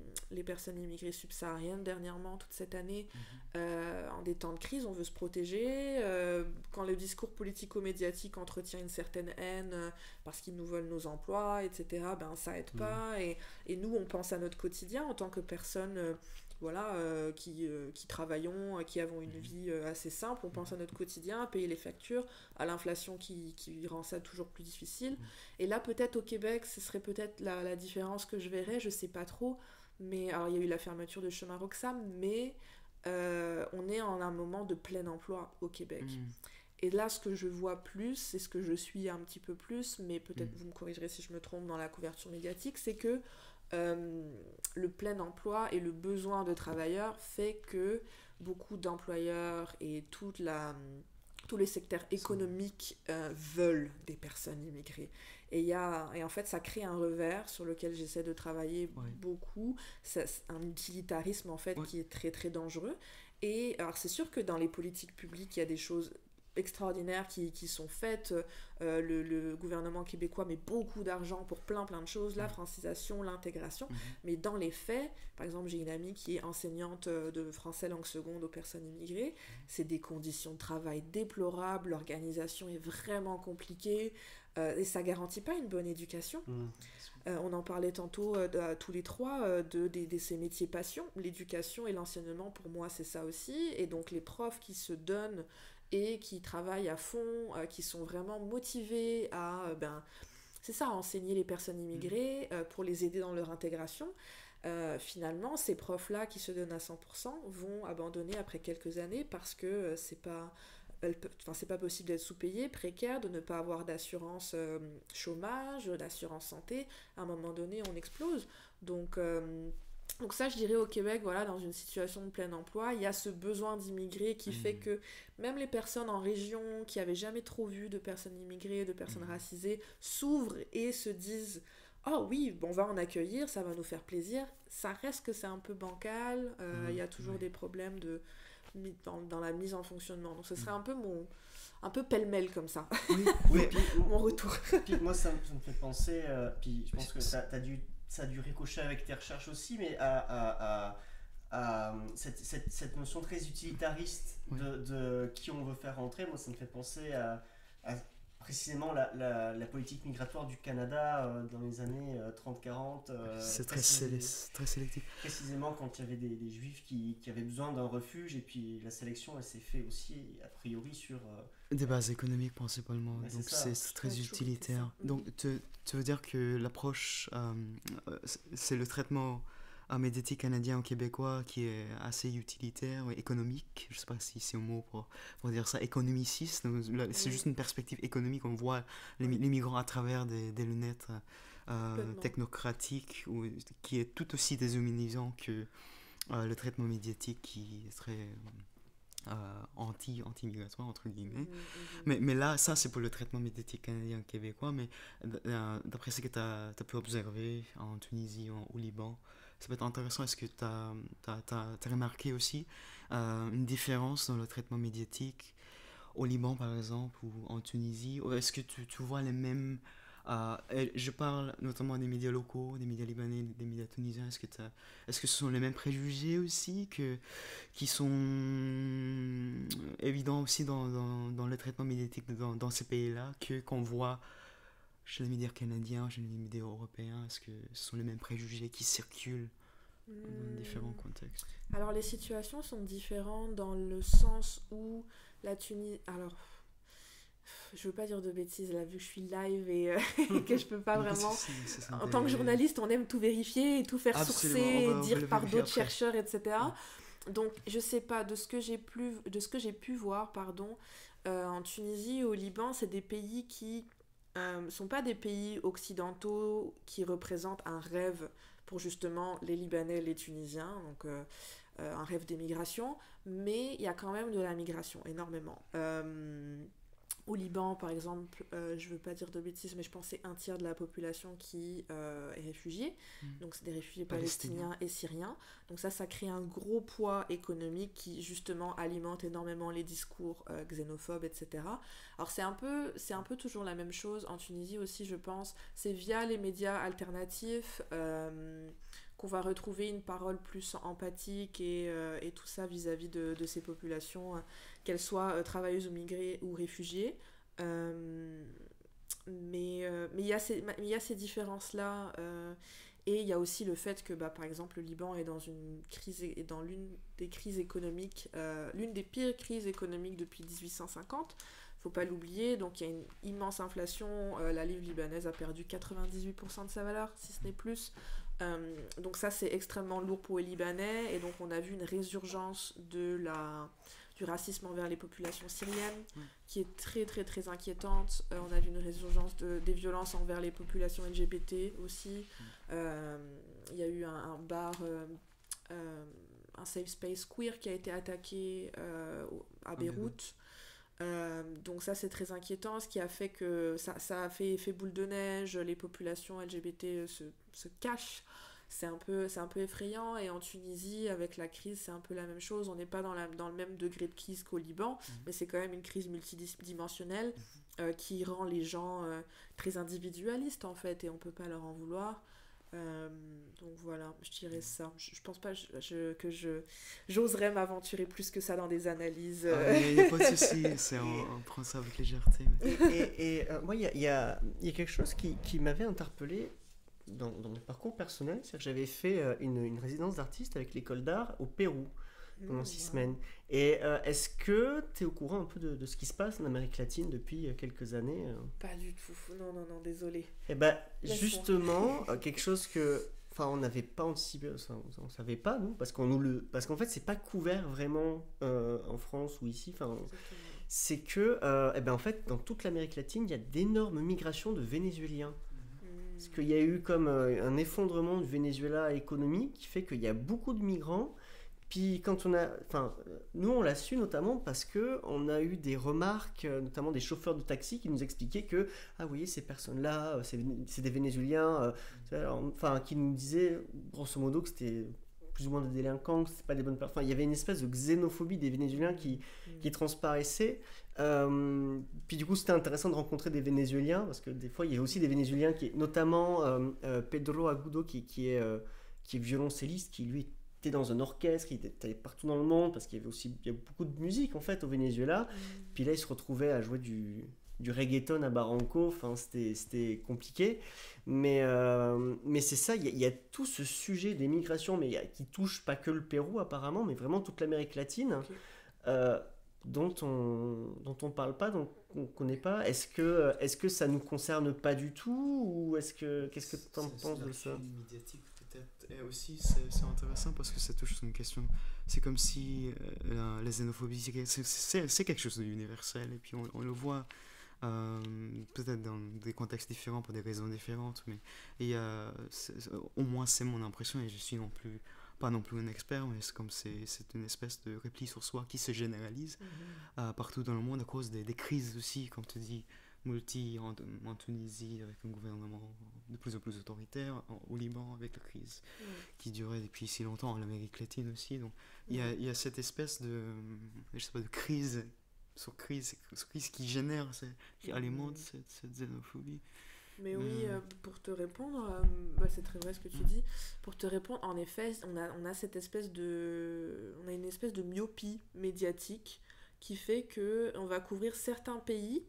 personnes immigrées subsahariennes dernièrement, toute cette année. En des temps de crise, on veut se protéger. Quand le discours politico-médiatique entretient une certaine haine parce qu'ils nous volent nos emplois, etc., ben, ça aide pas. Et nous, on pense à notre quotidien en tant que personnes qui travaillons, qui avons une vie assez simple. On pense à notre quotidien, à payer les factures, à l'inflation qui rend ça toujours plus difficile. Et là, peut-être au Québec, ce serait peut-être la différence que je verrais, je sais pas trop. Mais alors, il y a eu la fermeture de chemin Roxham, mais on est en un moment de plein emploi au Québec. Et là, ce que je vois plus, c'est ce que je suis un petit peu plus, mais peut-être vous me corrigerez si je me trompe dans la couverture médiatique, c'est que le plein emploi et le besoin de travailleurs fait que beaucoup d'employeurs et tous les secteurs économiques veulent des personnes immigrées. Et en fait, ça crée un revers sur lequel j'essaie de travailler beaucoup. C'est un utilitarisme, en fait, qui est très, très dangereux. Et alors, c'est sûr que dans les politiques publiques, il y a des choses extraordinaires qui sont faites. Le gouvernement québécois met beaucoup d'argent pour plein de choses, la francisation, l'intégration. Mais dans les faits, par exemple, j'ai une amie qui est enseignante de français langue seconde aux personnes immigrées. C'est des conditions de travail déplorables, l'organisation est vraiment compliquée. Et ça garantit pas une bonne éducation. On en parlait tantôt tous les trois de ces métiers passion. L'éducation et l'enseignement, pour moi, c'est ça aussi. Et donc, les profs qui se donnent et qui travaillent à fond, qui sont vraiment motivés à c'est ça, enseigner les personnes immigrées pour les aider dans leur intégration. Finalement, ces profs-là qui se donnent à 100% vont abandonner après quelques années parce que c'est pas possible d'être sous-payé, précaire, de ne pas avoir d'assurance chômage, d'assurance santé. À un moment donné, on explose. Donc ça, je dirais au Québec, voilà, dans une situation de plein emploi, il y a ce besoin d'immigrés qui fait que même les personnes en région qui n'avaient jamais trop vu de personnes immigrées, de personnes racisées, s'ouvrent et se disent « Oh oui, bon, on va en accueillir, ça va nous faire plaisir ». Ça reste que c'est un peu bancal, il y a toujours des problèmes dans la mise en fonctionnement. Donc ce serait un peu pêle-mêle comme ça, mon retour. Puis moi, ça me fait penser, puis je pense que ça a dû ricocher avec tes recherches aussi, mais à cette notion très utilitariste de qui on veut faire rentrer. Moi, ça me fait penser à précisément la politique migratoire du Canada dans les années 30-40. C'est très sélectif. Précisément quand il y avait des Juifs qui avaient besoin d'un refuge, et puis la sélection, elle s'est faite aussi, a priori, sur... Des bases économiques principalement, donc c'est très utilitaire. Donc tu veux dire que l'approche, c'est le traitement médiatique canadien ou québécois qui est assez utilitaire et économique. Je ne sais pas si c'est un mot pour dire ça, économiciste. C'est juste une perspective économique. On voit les migrants à travers des lunettes technocratiques, qui est tout aussi déshumanisant que le traitement médiatique qui est très... anti-migratoire entre guillemets. Mais là, ça c'est pour le traitement médiatique canadien québécois, mais d'après ce que tu as pu observer en Tunisie, au Liban, ça peut être intéressant. Est-ce que tu as remarqué aussi une différence dans le traitement médiatique au Liban par exemple ou en Tunisie? Ou est-ce que tu vois les mêmes... je parle notamment des médias locaux, des médias libanais, des médias tunisiens. Est-ce que ce sont les mêmes préjugés aussi qui sont évidents aussi dans le traitement médiatique dans ces pays-là qu'on voit chez les médias canadiens, chez les médias européens? Est-ce que ce sont les mêmes préjugés qui circulent dans différents contextes? Alors les situations sont différentes dans le sens où la Tunisie... Alors... Je veux pas dire de bêtises là, vu que je suis live et que je peux pas vraiment... En tant que journaliste, on aime tout vérifier et tout faire sourcer, dire par d'autres chercheurs, etc. Donc, je sais pas, de ce que j'ai pu voir, en Tunisie, au Liban, c'est des pays qui sont pas des pays occidentaux qui représentent un rêve pour justement les Libanais, les Tunisiens, donc un rêve d'émigration, mais il y a quand même de la migration, énormément. Au Liban, par exemple, je veux pas dire de bêtises, mais je pense que c'est un tiers de la population qui est réfugiée. Donc, c'est des réfugiés palestiniens et syriens. Donc, ça crée un gros poids économique qui, justement, alimente énormément les discours xénophobes, etc. Alors, c'est un peu toujours la même chose en Tunisie aussi, je pense. C'est via les médias alternatifs qu'on va retrouver une parole plus empathique et tout ça vis-à-vis de ces populations, qu'elles soient travailleuses ou migrées ou réfugiées. Mais il y a ces différences-là. Et il y a aussi le fait que, par exemple, le Liban est dans l'une des crises économiques, l'une des pires crises économiques depuis 1850. Faut pas l'oublier. Donc, il y a une immense inflation. La livre libanaise a perdu 98% de sa valeur, si ce n'est plus. Donc ça, c'est extrêmement lourd pour les Libanais. Et donc, on a vu une résurgence du racisme envers les populations syriennes, qui est très, très, très inquiétante. On a vu une résurgence des violences envers les populations LGBT aussi. Il y a eu un bar, un safe space queer qui a été attaqué à Beyrouth. Donc ça, c'est très inquiétant, ce qui a fait que ça a fait effet boule de neige, les populations LGBT se cachent. C'est un peu effrayant. Et en Tunisie, avec la crise, c'est un peu la même chose. On n'est pas dans le même degré de crise qu'au Liban, mais c'est quand même une crise multidimensionnelle qui rend les gens très individualistes, en fait, et on peut pas leur en vouloir. Donc voilà, je dirais ça. Je pense pas que j'oserais m'aventurer plus que ça dans des analyses. Il n'y a pas de souci, on prend ça avec légèreté. Et moi, il y a quelque chose qui m'avait interpellé dans mon parcours personnel, c'est que j'avais fait une résidence d'artiste avec l'école d'art au Pérou pendant 6 semaines. Et est-ce que tu es au courant un peu de ce qui se passe en Amérique latine depuis quelques années Pas du tout. Non, désolé. Eh ben, justement, quelque chose que... Enfin, on n'avait pas anticipé, on savait pas, nous, parce qu'en fait, c'est pas couvert vraiment en France ou ici. Enfin, c'est que, en fait, dans toute l'Amérique latine, il y a d'énormes migrations de Vénézuéliens. Parce qu'il y a eu comme un effondrement du Venezuela économique qui fait qu'il y a beaucoup de migrants. Puis nous on l'a su notamment parce que on a eu des remarques, notamment des chauffeurs de taxi qui nous expliquaient que oui, ces personnes-là, c'est des Vénézuéliens, qui nous disaient grosso modo que c'était plus ou moins des délinquants, que c'était pas des bonnes personnes. Enfin, il y avait une espèce de xénophobie des Vénézuéliens qui transparaissait. Puis du coup, c'était intéressant de rencontrer des Vénézuéliens parce que des fois, il y avait aussi des Vénézuéliens notamment Pedro Agudo qui est violoncelliste, qui lui était dans un orchestre, il était partout dans le monde parce qu'il y a beaucoup de musique en fait au Venezuela. Puis là, il se retrouvait à jouer du reggaeton à Barranco. Enfin, c'était compliqué. Mais c'est ça, il y a tout ce sujet des migrations, mais qui touche pas que le Pérou apparemment, mais vraiment toute l'Amérique latine. Okay. Dont on parle pas, dont on connaît pas. Est-ce que ça nous concerne pas du tout, ou qu'est-ce que tu en penses de ça? Médiatique peut-être. Et aussi c'est intéressant parce que ça touche sur une question. C'est comme si la xénophobie c'est quelque chose d'universel, et puis on le voit peut-être dans des contextes différents pour des raisons différentes, mais au moins c'est mon impression, et je suis pas non plus un expert, mais c'est une espèce de repli sur soi qui se généralise partout dans le monde à cause des crises aussi, comme tu dis, en Tunisie avec un gouvernement de plus en plus autoritaire, au Liban avec la crise qui durait depuis si longtemps, en Amérique latine aussi. Donc il y a cette espèce de crise sur crise qui génère, qui alimente cette xénophobie. Mais oui, pour te répondre, c'est très vrai ce que tu dis. Pour te répondre, en effet, on a une espèce de myopie médiatique qui fait que on va couvrir certains pays,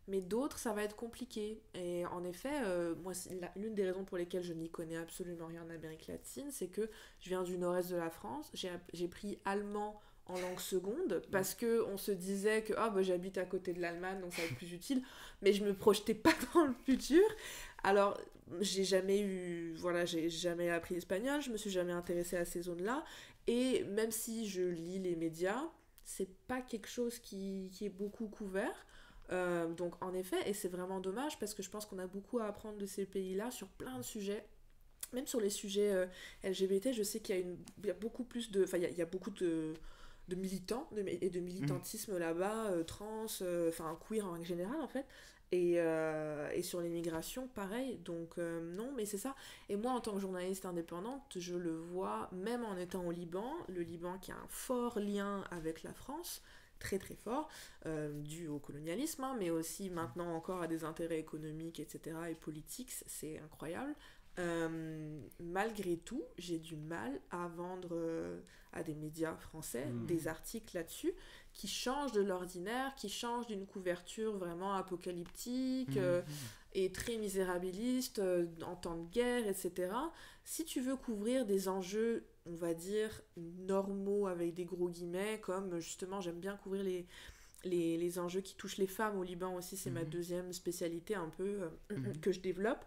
mais d'autres, ça va être compliqué. Et en effet, moi, l'une des raisons pour lesquelles je n'y connais absolument rien en Amérique latine, c'est que je viens du nord-est de la France. J'ai pris allemand en langue seconde parce que on se disait que j'habite à côté de l'Allemagne, donc ça va être plus utile, mais je me projetais pas dans le futur. Alors j'ai jamais appris l'espagnol, je me suis jamais intéressée à ces zones-là, et même si je lis les médias, c'est pas quelque chose qui est beaucoup couvert. Donc en effet, et c'est vraiment dommage parce que je pense qu'on a beaucoup à apprendre de ces pays-là sur plein de sujets. Même sur les sujets LGBT, je sais il y a beaucoup plus de... Enfin, il y a beaucoup de militants et de militantisme là-bas, trans, enfin queer en général en fait. Et sur l'immigration, pareil. Donc non, mais c'est ça. Et moi, en tant que journaliste indépendante, je le vois, même en étant au Liban, le Liban qui a un fort lien avec la France, très très fort, dû au colonialisme, hein, mais aussi maintenant encore à des intérêts économiques, etc., et politiques, c'est incroyable. Malgré tout, j'ai du mal à vendre à des médias français des articles là-dessus qui changent de l'ordinaire, qui changent d'une couverture vraiment apocalyptique et très misérabiliste en temps de guerre, etc. Si tu veux couvrir des enjeux, on va dire, normaux avec des gros guillemets, comme justement j'aime bien couvrir les enjeux qui touchent les femmes au Liban aussi, c'est ma deuxième spécialité un peu que je développe.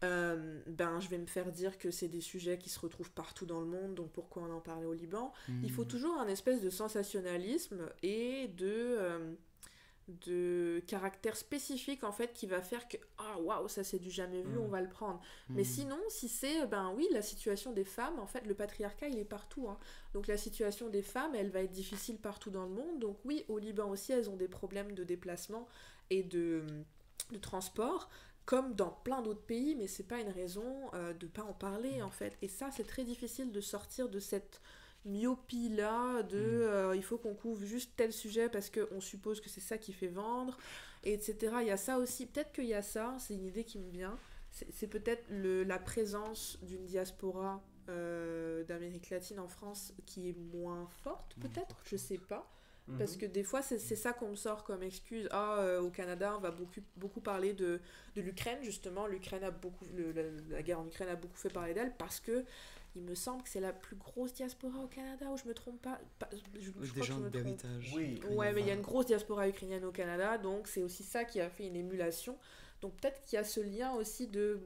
Ben, je vais me faire dire que c'est des sujets qui se retrouvent partout dans le monde, donc pourquoi en parler au Liban? Il faut toujours un espèce de sensationnalisme et de caractère spécifique en fait qui va faire que ah waouh, ça c'est du jamais vu, on va le prendre. Mais sinon, si c'est ben oui, la situation des femmes, en fait le patriarcat il est partout, hein. Donc la situation des femmes elle va être difficile partout dans le monde. Donc oui, au Liban aussi elles ont des problèmes de déplacement et de transport comme dans plein d'autres pays, mais c'est pas une raison de pas en parler en fait. Et ça c'est très difficile de sortir de cette myopie là de il faut qu'on couvre juste tel sujet parce qu'on suppose que c'est ça qui fait vendre, et etc. Il y a ça aussi, peut-être qu'il y a ça, c'est une idée qui me vient, c'est peut-être la présence d'une diaspora d'Amérique latine en France qui est moins forte peut-être, je sais pas. Parce que des fois, c'est ça qu'on me sort comme excuse. Au Canada, on va beaucoup parler de l'Ukraine, justement. L'Ukraine a beaucoup, la guerre en Ukraine a beaucoup fait parler d'elle parce que il me semble que c'est la plus grosse diaspora au Canada, ou je me trompe pas. Je Des crois que gens je me trompe. d'héritage. Oui. Ouais, mais il y a une grosse diaspora ukrainienne au Canada, donc c'est aussi ça qui a fait une émulation. Donc peut-être qu'il y a ce lien aussi de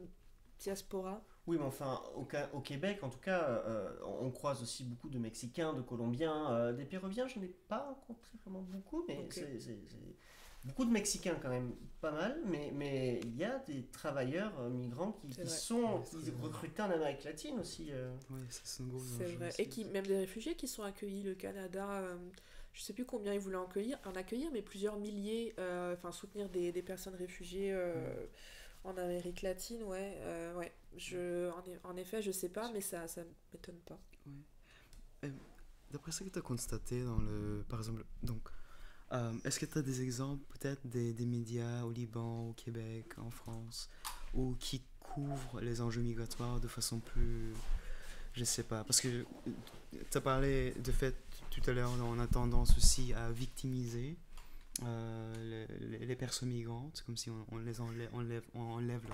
diaspora. Oui, mais enfin, au Québec, en tout cas, on croise aussi beaucoup de Mexicains, de Colombiens, des Péruviens, je n'ai pas rencontré vraiment beaucoup, mais Ok. c'est beaucoup de Mexicains quand même, pas mal, mais il y a des travailleurs migrants qui C'est vrai. sont Ouais, c'est vrai. recrutés en Amérique latine aussi. Oui, ça c'est un gros C'est enjeu vrai. aussi. Et même des réfugiés qui sont accueillis. Le Canada, je sais plus combien ils voulaient en accueillir, mais plusieurs milliers, enfin soutenir des personnes réfugiées en Amérique latine, ouais. Ouais. En effet, je sais pas, mais ça m'étonne pas. Ouais. Euh, D'après ce que tu as constaté dans le... Par exemple, donc, est-ce que tu as des exemples peut-être des médias au Liban, au Québec, en France, ou qui couvrent les enjeux migratoires de façon plus... Je sais pas, parce que tu as parlé de fait tout à l'heure, on a tendance aussi à victimiser les personnes migrantes, comme si on les on enlève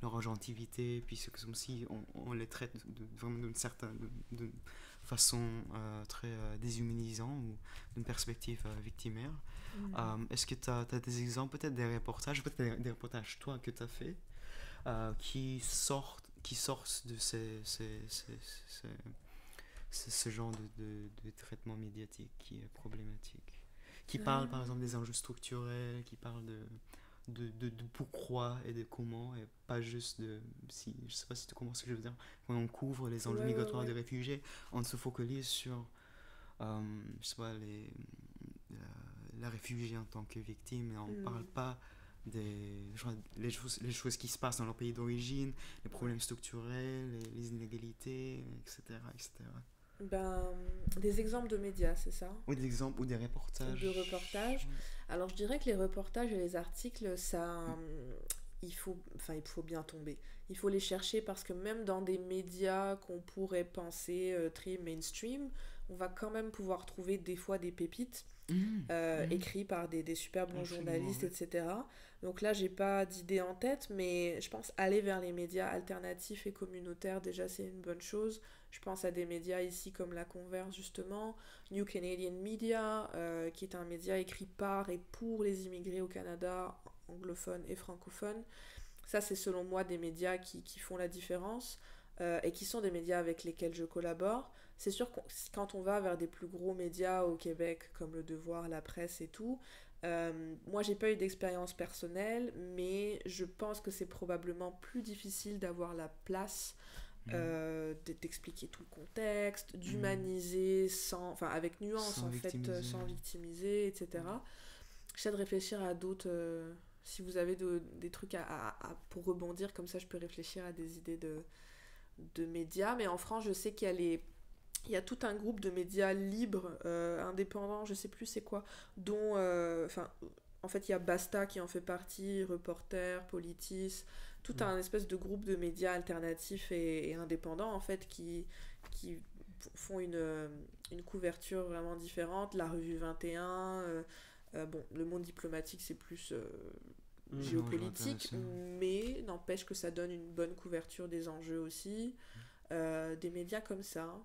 leur agentivité, puis c'est comme si on les traite vraiment d'une certaine d'une façon très déshumanisante ou d'une perspective victimaire. Est-ce que tu as des exemples, peut-être des reportages, peut-être des reportages toi que tu as fait, qui sortent de ce genre de traitement médiatique qui est problématique, qui parle par exemple des enjeux structurels, qui parle de pourquoi et de comment, et pas juste de... Si, je sais pas si tu comprends ce que je veux dire. Quand on couvre les enjeux migratoires des réfugiés, on se focalise sur, je sais pas, la réfugiée en tant que victime, et on ne parle pas les choses qui se passent dans leur pays d'origine, les problèmes structurels, les inégalités, etc., etc. Ben, des exemples de médias, c'est ça? Ou des exemples ou des reportages. De reportages. Alors je dirais que les reportages et les articles, il faut bien tomber. Il faut les chercher parce que même dans des médias qu'on pourrait penser très mainstream, on va quand même pouvoir trouver des fois des pépites écrits par des super bons journalistes, etc. Donc là, j'ai pas d'idée en tête, mais je pense aller vers les médias alternatifs et communautaires, déjà, c'est une bonne chose. Je pense à des médias ici comme La Converse, justement, New Canadian Media, qui est un média écrit par et pour les immigrés au Canada, anglophones et francophones. Ça, c'est selon moi des médias qui font la différence et qui sont des médias avec lesquels je collabore. c'est sûr que quand on va vers des plus gros médias au Québec, comme Le Devoir, La Presse et tout, moi j'ai pas eu d'expérience personnelle, mais je pense que c'est probablement plus difficile d'avoir la place d'expliquer tout le contexte, d'humaniser enfin avec nuance Sans en fait, victimiser. sans victimiser, etc. J'essaie de réfléchir à d'autres. Si vous avez des trucs pour rebondir, comme ça je peux réfléchir à des idées de médias. Mais en France, je sais qu'il y a il y a tout un groupe de médias libres, indépendants, je sais plus c'est quoi, dont. En fait, il y a Basta qui en fait partie, Reporter, Politis, tout un espèce de groupe de médias alternatifs et indépendants, en fait, qui font une couverture vraiment différente. La Revue 21, bon, le monde diplomatique, c'est plus géopolitique, mais n'empêche que ça donne une bonne couverture des enjeux aussi. Des médias comme ça.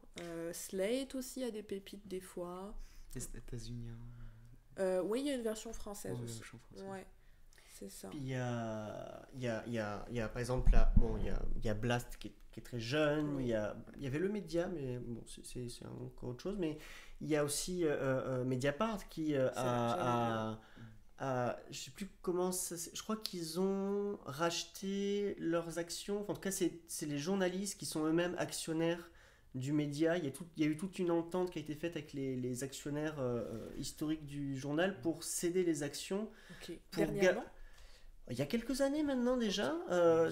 Slate aussi a des pépites des fois. Les États-Unis. Oui, il y a une version française Ouais, aussi. version française. Ouais, c'est ça. Puis il y a par exemple là, bon, il y a Blast qui est très jeune, Oui. il y avait le Média, mais bon, c'est encore autre chose, mais il y a aussi Mediapart qui je sais plus comment je crois qu'ils ont racheté leurs actions, enfin, en tout cas c'est les journalistes qui sont eux-mêmes actionnaires du média. Il y a eu toute une entente qui a été faite avec les actionnaires historiques du journal pour céder les actions Ok. pour Dernièrement il y a quelques années maintenant déjà,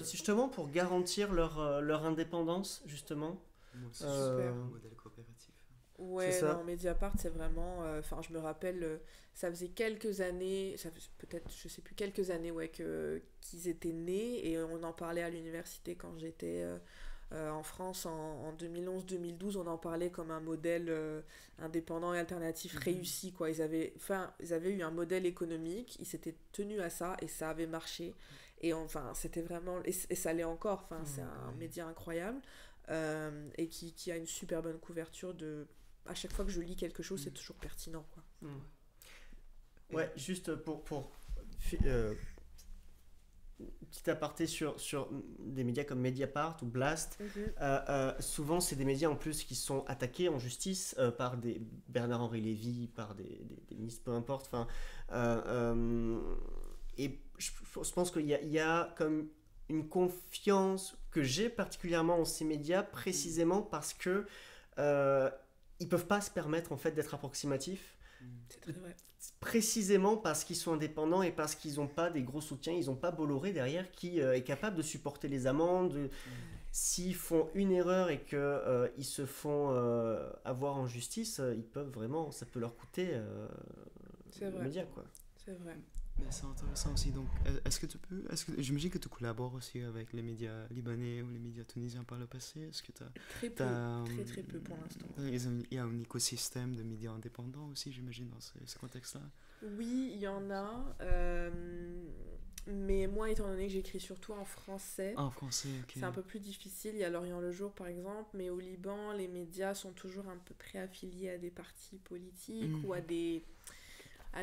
justement pour garantir leur indépendance, justement. Moi aussi, Euh, un modèle coopératif. Ouais, c'est ça. non, Mediapart, c'est vraiment. Enfin, je me rappelle, ça faisait quelques années, ça faisait peut-être, je sais plus, quelques années, ouais, qu'ils étaient nés, et on en parlait à l'université quand j'étais en France en 2011-2012, on en parlait comme un modèle indépendant et alternatif réussi, quoi. Ils avaient eu un modèle économique, ils s'étaient tenus à ça, et ça avait marché. Et enfin, c'était vraiment. Et ça l'est encore, enfin, c'est un média incroyable, et qui a une super bonne couverture de. À chaque fois que je lis quelque chose, c'est toujours pertinent, quoi. Ouais, juste pour petit aparté sur des médias comme Mediapart ou Blast. Souvent, c'est des médias en plus qui sont attaqués en justice par des Bernard-Henri Lévy, par des ministres, peu importe. Enfin, et je pense qu'il y a comme une confiance que j'ai particulièrement en ces médias, précisément parce que ils peuvent pas se permettre en fait d'être approximatifs. C'est très vrai. Précisément parce qu'ils sont indépendants et parce qu'ils n'ont pas des gros soutiens, ils n'ont pas Bolloré derrière qui est capable de supporter les amendes. S'ils font une erreur et qu'ils se font avoir en justice, ils peuvent vraiment, ça peut leur coûter C'est le vrai. média, quoi. C'est vrai. Mais c'est intéressant aussi. Donc, j'imagine que tu collabores aussi avec les médias libanais ou les médias tunisiens par le passé. Est-ce que Très peu. Très peu pour l'instant. il y a un écosystème de médias indépendants aussi, j'imagine, dans ce contexte-là. Oui, il y en a. Mais moi, étant donné que j'écris surtout en français, Ah, en français, ok. c'est un peu plus difficile. Il y a L'Orient le Jour, par exemple, mais au Liban, les médias sont toujours un peu préaffiliés à des partis politiques ou à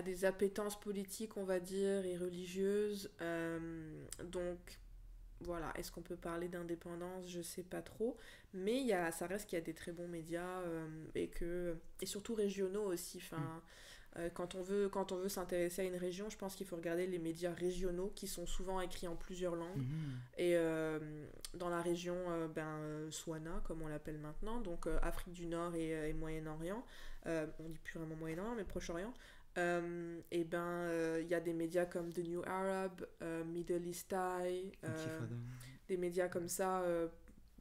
des appétences politiques, on va dire, et religieuses. Donc, voilà, est-ce qu'on peut parler d'indépendance? Je sais pas trop. Mais ça reste qu'il y a des très bons médias et surtout régionaux aussi. Enfin, quand on veut s'intéresser à une région, je pense qu'il faut regarder les médias régionaux qui sont souvent écrits en plusieurs langues. Et dans la région Swana, comme on l'appelle maintenant, donc Afrique du Nord et Moyen-Orient, on dit plus vraiment Moyen-Orient, mais Proche-Orient, il y a des médias comme The New Arab, Middle East Eye, des médias comme ça,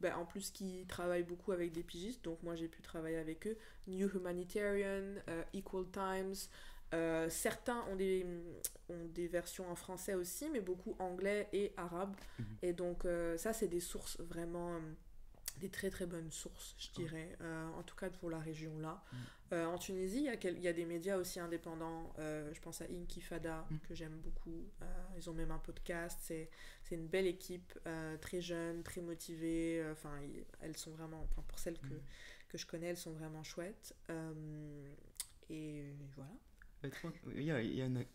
en plus qui travaillent beaucoup avec des pigistes, donc moi j'ai pu travailler avec eux. New Humanitarian, Equal Times, certains ont des versions en français aussi, mais beaucoup anglais et arabe. Et donc ça c'est des sources vraiment, des très très bonnes sources, je dirais, en tout cas pour la région là. En Tunisie, il y a des médias aussi indépendants, je pense à Inkifada, que j'aime beaucoup. Ils ont même un podcast, c'est une belle équipe, très jeune, très motivée. Elles sont vraiment, pour celles que je connais, elles sont vraiment chouettes. Et voilà.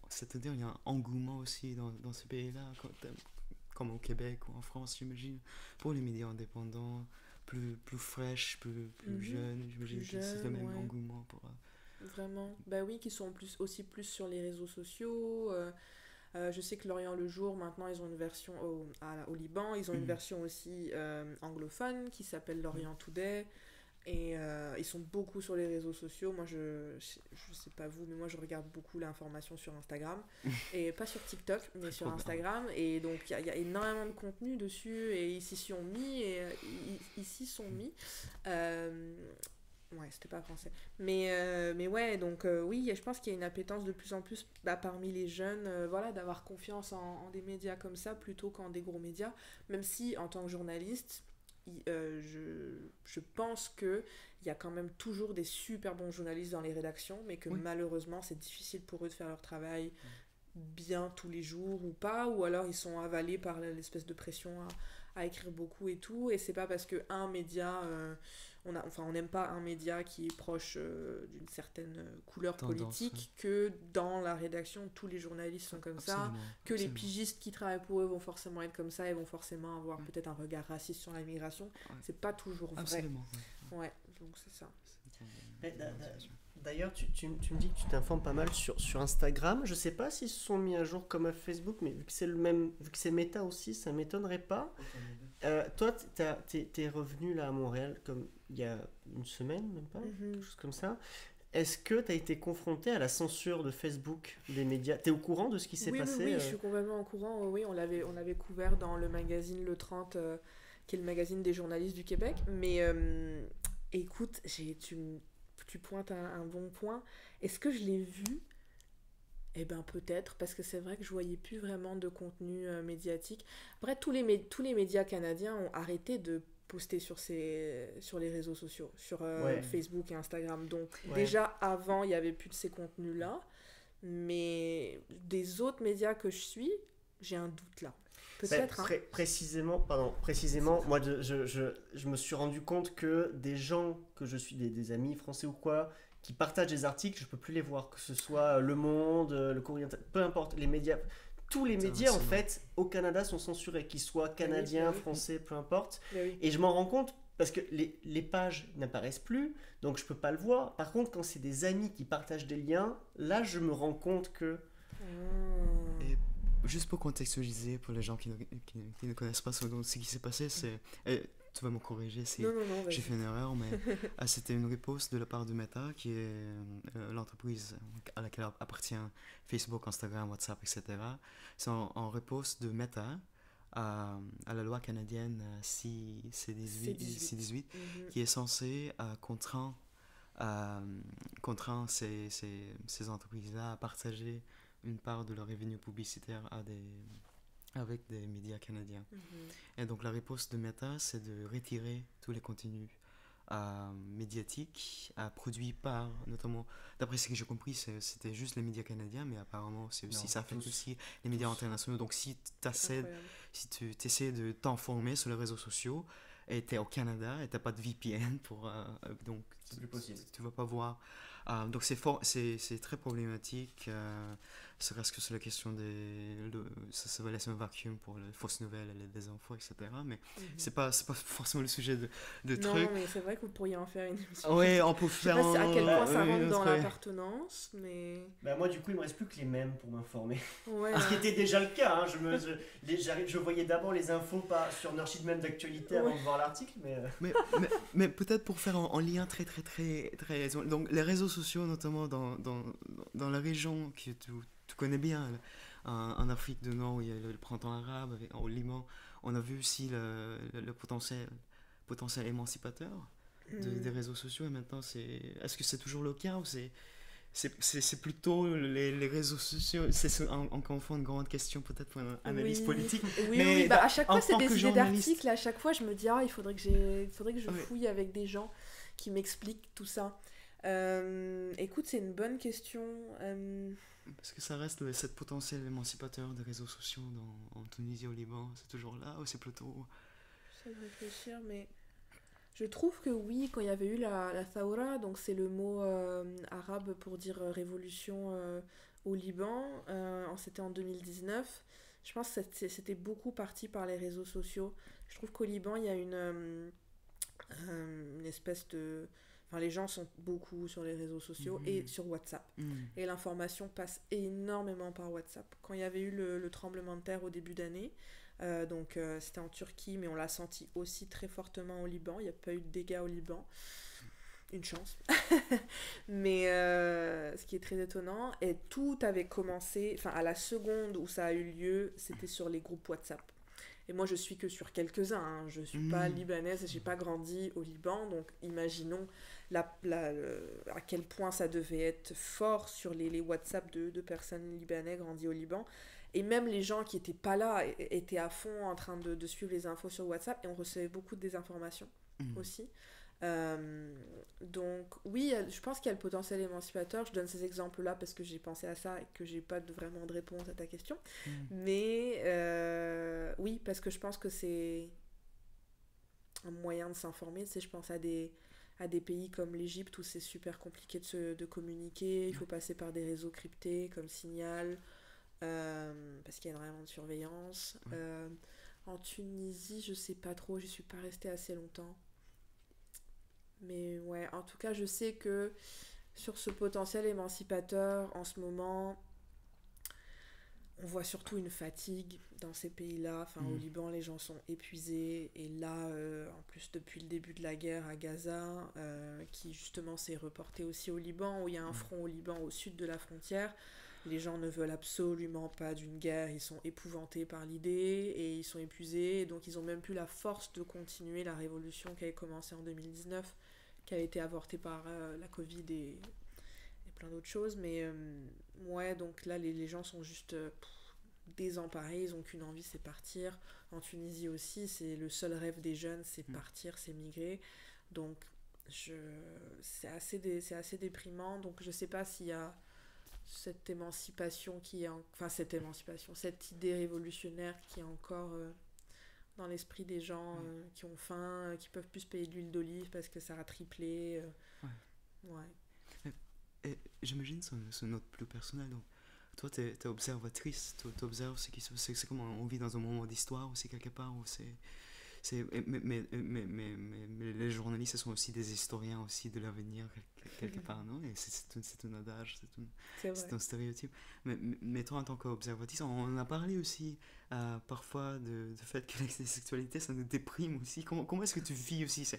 C'est-à-dire, il y a un engouement aussi dans ce pays-là, comme au Québec ou en France, j'imagine, pour les médias indépendants, plus fraîches, plus jeunes. J'imagine Plus que c'est le jeunes, même ouais. engouement pour... Vraiment. Bah oui, qui sont aussi plus sur les réseaux sociaux. Je sais que L'Orient le Jour, maintenant, ils ont une version au Liban. Ils ont une version aussi anglophone qui s'appelle L'Orient Today. Et ils sont beaucoup sur les réseaux sociaux. Moi, je sais pas vous, mais moi, je regarde beaucoup l'information sur Instagram. Et pas sur TikTok, mais sur Instagram. Et donc, il y a énormément de contenu dessus. Et ils s'y sont mis. Ouais, c'était pas français. Mais ouais, donc oui, je pense qu'il y a une appétence de plus en plus parmi les jeunes, voilà, d'avoir confiance en des médias comme ça plutôt qu'en des gros médias. Même si, en tant que journaliste, je pense qu'il y a quand même toujours des super bons journalistes dans les rédactions, mais que malheureusement, c'est difficile pour eux de faire leur travail bien tous les jours ou pas, ou alors ils sont avalés par l'espèce de pression à écrire beaucoup et tout. Et c'est pas parce qu'un média... on n'aime pas un média qui est proche d'une certaine couleur politique que dans la rédaction tous les journalistes sont comme ça, que les pigistes qui travaillent pour eux vont forcément être comme ça et vont forcément avoir peut-être un regard raciste sur l'immigration. C'est pas toujours vrai. Absolument. Ouais, donc c'est ça. D'ailleurs, tu me dis que tu t'informes pas mal sur Instagram. Je sais pas s'ils se sont mis à jour comme à Facebook, mais vu que c'est vu que c'est Meta aussi, ça m'étonnerait pas. Toi, t'es revenu là à Montréal comme il y a une semaine, même pas, quelque chose comme ça. Est-ce que tu as été confronté à la censure de Facebook, des médias? Tu es au courant de ce qui s'est passé? Oui, je suis complètement au courant. Oui, on l'avait couvert dans le magazine Le 30, qui est le magazine des journalistes du Québec. Mais écoute, tu pointes un bon point. Est-ce que je l'ai vu? Eh ben peut-être, parce que c'est vrai que je voyais plus vraiment de contenu médiatique. Après, tous les médias canadiens ont arrêté de poster sur les réseaux sociaux, sur Facebook et Instagram. Donc déjà avant, il n'y avait plus de ces contenus-là. Mais des autres médias que je suis, j'ai un doute là. Peut-être. Précisément, moi je me suis rendu compte que des gens que je suis, des amis français ou quoi, qui partagent des articles, je peux plus les voir, que ce soit Le Monde, Le Courrier, peu importe, les médias, tous les médias en fait au Canada sont censurés, qu'ils soient canadiens, français, peu importe. Et je m'en rends compte parce que les pages n'apparaissent plus, donc je peux pas le voir. Par contre, quand c'est des amis qui partagent des liens, là je me rends compte que... Et juste pour contextualiser, pour les gens qui ne connaissent pas ce qui s'est passé, c'est... tu vas me corriger si j'ai fait une erreur, mais c'était une riposte de la part de Meta, qui est l'entreprise à laquelle appartient Facebook, Instagram, WhatsApp, etc. C'est en riposte de Meta à la loi canadienne C-18, qui est censée contraindre ces entreprises-là à partager une part de leur revenu publicitaire avec des médias canadiens. Et donc la réponse de Meta, c'est de retirer tous les contenus médiatiques produits par, notamment, d'après ce que j'ai compris, c'était juste les médias canadiens, mais apparemment ça affecte aussi les médias internationaux. Donc si tu essaies de t'informer sur les réseaux sociaux et tu es au Canada et tu n'as pas de VPN, donc c'est plus possible. Tu ne vas pas voir. Donc c'est très problématique. Serait-ce que c'est la question ça va laisser un vacuum pour les fausses nouvelles, les désinfos, etc. Mais c'est pas forcément le sujet de truc. Non, mais c'est vrai que vous pourriez en faire une émission. Oui, on peut faire. Je sais pas à quel point ça rentre dans l'appartenance, mais... moi, du coup, il me reste plus que les mêmes pour m'informer. Ouais, ce qui était déjà le cas. Hein. Je voyais d'abord les infos sur Nurshid même d'actualité avant de voir l'article, mais peut-être pour faire en lien très, très, très, très... Donc, les réseaux sociaux, notamment dans la région que tu connais bien, en Afrique du Nord, où il y a le printemps arabe, au Liban, on a vu aussi le potentiel émancipateur des réseaux sociaux. Et maintenant, est-ce que c'est toujours le cas ou c'est plutôt les réseaux sociaux? C'est encore une fois une grande question peut-être pour une analyse politique. Oui, à chaque fois c'est des idées d'articles. À chaque fois je me dis il faudrait que je fouille avec des gens qui m'expliquent tout ça. Écoute, c'est une bonne question. Parce que ça reste cette potentiel émancipateur des réseaux sociaux en Tunisie, au Liban, c'est toujours là ou c'est plutôt... J'essaie de réfléchir, mais je trouve que oui, quand il y avait eu la Thawra, donc c'est le mot arabe pour dire révolution au Liban, c'était en 2019, je pense que c'était beaucoup parti par les réseaux sociaux. Je trouve qu'au Liban, il y a une espèce de... Enfin, les gens sont beaucoup sur les réseaux sociaux et sur WhatsApp. Et l'information passe énormément par WhatsApp. Quand il y avait eu le tremblement de terre au début d'année, c'était en Turquie, mais on l'a senti aussi très fortement au Liban. Il n'y a pas eu de dégâts au Liban. Une chance. Mais ce qui est très étonnant, et tout avait commencé, enfin à la seconde où ça a eu lieu, c'était sur les groupes WhatsApp. Et moi je suis que sur quelques-uns, hein. Je suis pas libanaise, j'ai pas grandi au Liban, donc imaginons à quel point ça devait être fort sur les WhatsApp de personnes libanaises grandies au Liban. Et même les gens qui étaient pas là étaient à fond en train de suivre les infos sur WhatsApp, et on recevait beaucoup de désinformations aussi. Donc oui, je pense qu'il y a le potentiel émancipateur. Je donne ces exemples-là parce que j'ai pensé à ça et que j'ai pas vraiment de réponse à ta question. Mais oui, parce que je pense que c'est un moyen de s'informer. Tu sais, je pense à des pays comme l'Égypte où c'est super compliqué de communiquer. Il faut passer par des réseaux cryptés comme Signal, parce qu'il y a énormément de surveillance. En Tunisie, je sais pas trop, je suis pas restée assez longtemps. Mais ouais, en tout cas, je sais que sur ce potentiel émancipateur, en ce moment, on voit surtout une fatigue dans ces pays-là. Enfin, au Liban, les gens sont épuisés. Et là, en plus, depuis le début de la guerre à Gaza, qui justement s'est reporté aussi au Liban, où il y a un front au Liban au sud de la frontière, les gens ne veulent absolument pas d'une guerre. Ils sont épouvantés par l'idée et ils sont épuisés. Et donc, ils n'ont même plus la force de continuer la révolution qui avait commencé en 2019, qui a été avortée par la Covid et plein d'autres choses. Mais ouais, donc là, les gens sont juste désemparés. Ils n'ont qu'une envie, c'est partir. En Tunisie aussi, c'est le seul rêve des jeunes, c'est partir, c'est migrer. Donc, c'est assez déprimant. Donc, je sais pas s'il y a cette émancipation cette idée révolutionnaire qui est encore dans l'esprit des gens qui ont faim, qui peuvent plus se payer de l'huile d'olive parce que ça a triplé. Ouais. Et j'imagine c'est une note plus personnelle. Donc, toi, t'es observatrice, tu observes ce qui se passe. C'est comme on vit dans un moment d'histoire aussi, quelque part, où mais les journalistes sont aussi des historiens aussi de l'avenir quelque part, non? Et c'est un adage, c'est un stéréotype. Mais toi, en tant qu'observatrice, on en a parlé aussi parfois du fait que la sexualité, ça nous déprime aussi. Comment est-ce que tu vis aussi?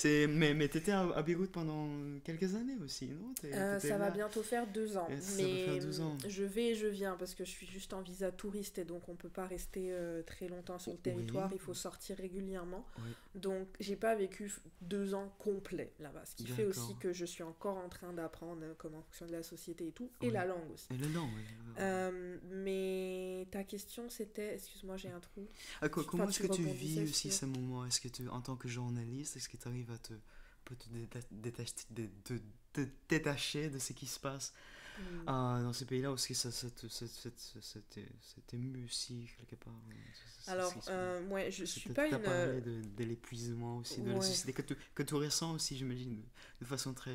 Mais tu étais à Beyrouth pendant quelques années aussi, non? Ça va bientôt faire 2 ans. Mais je vais et je viens parce que je suis juste en visa touriste et donc on peut pas rester très longtemps sur le territoire. Il faut sortir régulièrement. Donc j'ai pas vécu 2 ans complets là-bas. Ce qui fait aussi que je suis encore en train d'apprendre comment fonctionne la société et tout. Et la langue aussi. Et la langue, mais ta question c'était... Excuse-moi, j'ai un trou. Comment est-ce que tu vis aussi ce moment? Est-ce que en tant que journaliste, est-ce que tu arrives à te détacher de ce qui se passe dans ces pays-là? Est-ce que ça t'émue aussi quelque part? Alors, ouais, je suis pas une... Tu as parlé de l'épuisement aussi de la société que tu ressens aussi, j'imagine, de façon très...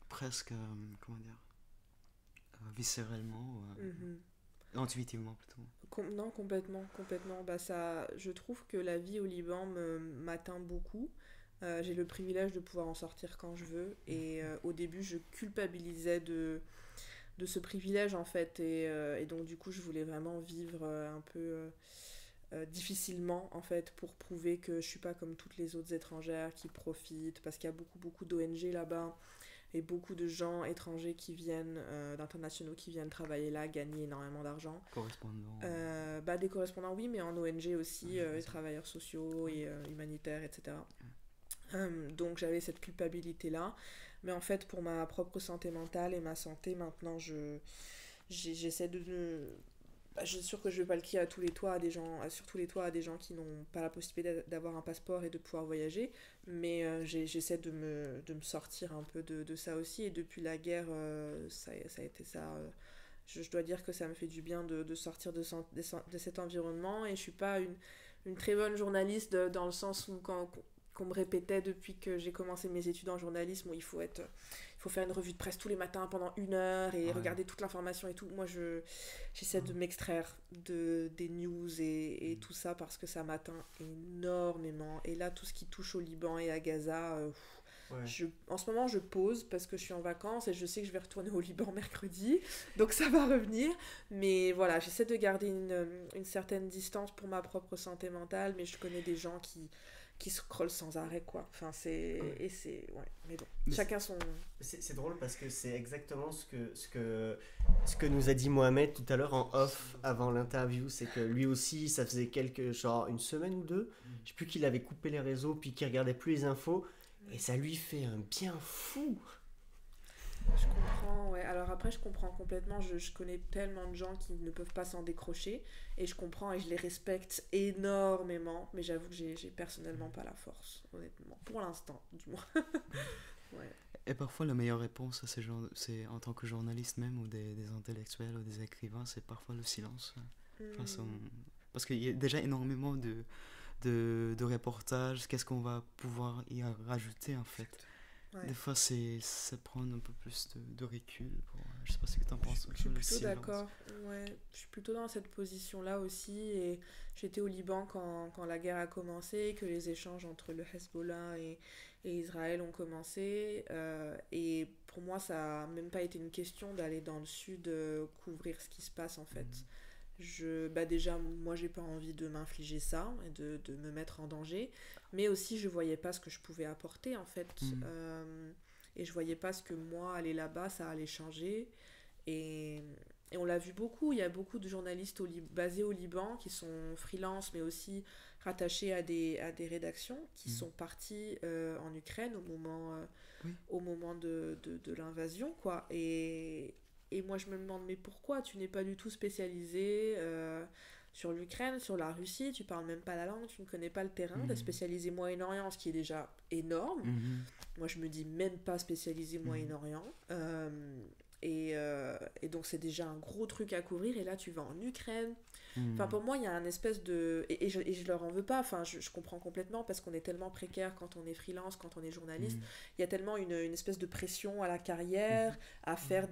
presque, comment dire, viscéralement, intuitivement plutôt. Non, complètement. Bah, je trouve que la vie au Liban m'atteint beaucoup. J'ai le privilège de pouvoir en sortir quand je veux. Et au début, je culpabilisais de ce privilège, en fait. Et donc, du coup, je voulais vraiment vivre un peu difficilement, en fait, pour prouver que je suis pas comme toutes les autres étrangères qui profitent. Parce qu'il y a beaucoup d'ONG là-bas. Et beaucoup de gens étrangers qui viennent, d'internationaux qui viennent travailler là, gagner énormément d'argent. Correspondants. Des correspondants, oui, mais en ONG aussi, les travailleurs sociaux et humanitaires, etc. Donc j'avais cette culpabilité-là. Mais en fait, pour ma propre santé mentale et ma santé, maintenant, j'essaie de... je suis sûre que je vais pas le crier à tous les toits sur tous les toits à des gens qui n'ont pas la possibilité d'avoir un passeport et de pouvoir voyager, mais j'essaie de me sortir un peu de ça aussi. Et depuis la guerre, ça a été ça. Je dois dire que ça me fait du bien de sortir de cet environnement. Et je suis pas une très bonne journaliste dans le sens où quand qu'on me répétait depuis que j'ai commencé mes études en journalisme, où il faut faire une revue de presse tous les matins pendant 1 heure et regarder toute l'information et tout. Moi, j'essaie de m'extraire des news et tout ça parce que ça m'atteint énormément. Et là, tout ce qui touche au Liban et à Gaza, en ce moment, je pause parce que je suis en vacances et je sais que je vais retourner au Liban mercredi. Donc, ça va revenir. Mais voilà, j'essaie de garder une certaine distance pour ma propre santé mentale. Mais je connais des gens qui scrollent sans arrêt, quoi. Enfin, mais bon, chacun son... C'est drôle parce que c'est exactement ce que nous a dit Mohamed tout à l'heure en off avant l'interview. C'est que lui aussi, ça faisait une semaine ou deux, je sais plus, qu'il avait coupé les réseaux puis qu'il regardait plus les infos. Et ça lui fait un bien fou. Je comprends, ouais. Alors après, je comprends complètement. Je connais tellement de gens qui ne peuvent pas s'en décrocher. Et je comprends et je les respecte énormément. Mais j'avoue que j'ai personnellement pas la force, honnêtement. Pour l'instant, du moins. Ouais. Et parfois, la meilleure réponse à ces gens, c'est en tant que journaliste même, ou des intellectuels, ou des écrivains, c'est parfois le silence. Parce qu'il y a déjà énormément de reportages. Qu'est-ce qu'on va pouvoir y rajouter, en fait? Ouais. Des fois, c'est prendre un peu plus de recul. Je sais pas ce que tu en penses. Je suis plutôt d'accord. Ouais, je suis plutôt dans cette position-là aussi. Et j'étais au Liban quand la guerre a commencé, que les échanges entre le Hezbollah et Israël ont commencé. Et pour moi, ça n'a même pas été une question d'aller dans le sud couvrir ce qui se passe, en fait. Déjà, moi, j'ai pas envie de m'infliger ça et de me mettre en danger. Mais aussi, je voyais pas ce que je pouvais apporter, en fait. Et je voyais pas ce que moi, aller là-bas, ça allait changer. Et on l'a vu beaucoup. Il y a beaucoup de journalistes basés au Liban qui sont freelance, mais aussi rattachés à des rédactions qui sont partis en Ukraine au moment de l'invasion, quoi. Et moi, je me demande, mais pourquoi tu n'es pas du tout spécialisé sur l'Ukraine, sur la Russie, tu parles même pas la langue, tu ne connais pas le terrain, tu es spécialisé Moyen-Orient, ce qui est déjà énorme. Moi, je me dis même pas spécialisé Moyen-Orient. Et donc, c'est déjà un gros truc à couvrir. Et là, tu vas en Ukraine. Enfin, pour moi, il y a un espèce de... Et je leur en veux pas. Enfin, je comprends complètement parce qu'on est tellement précaire quand on est freelance, quand on est journaliste. Il y a tellement une espèce de pression à la carrière, à faire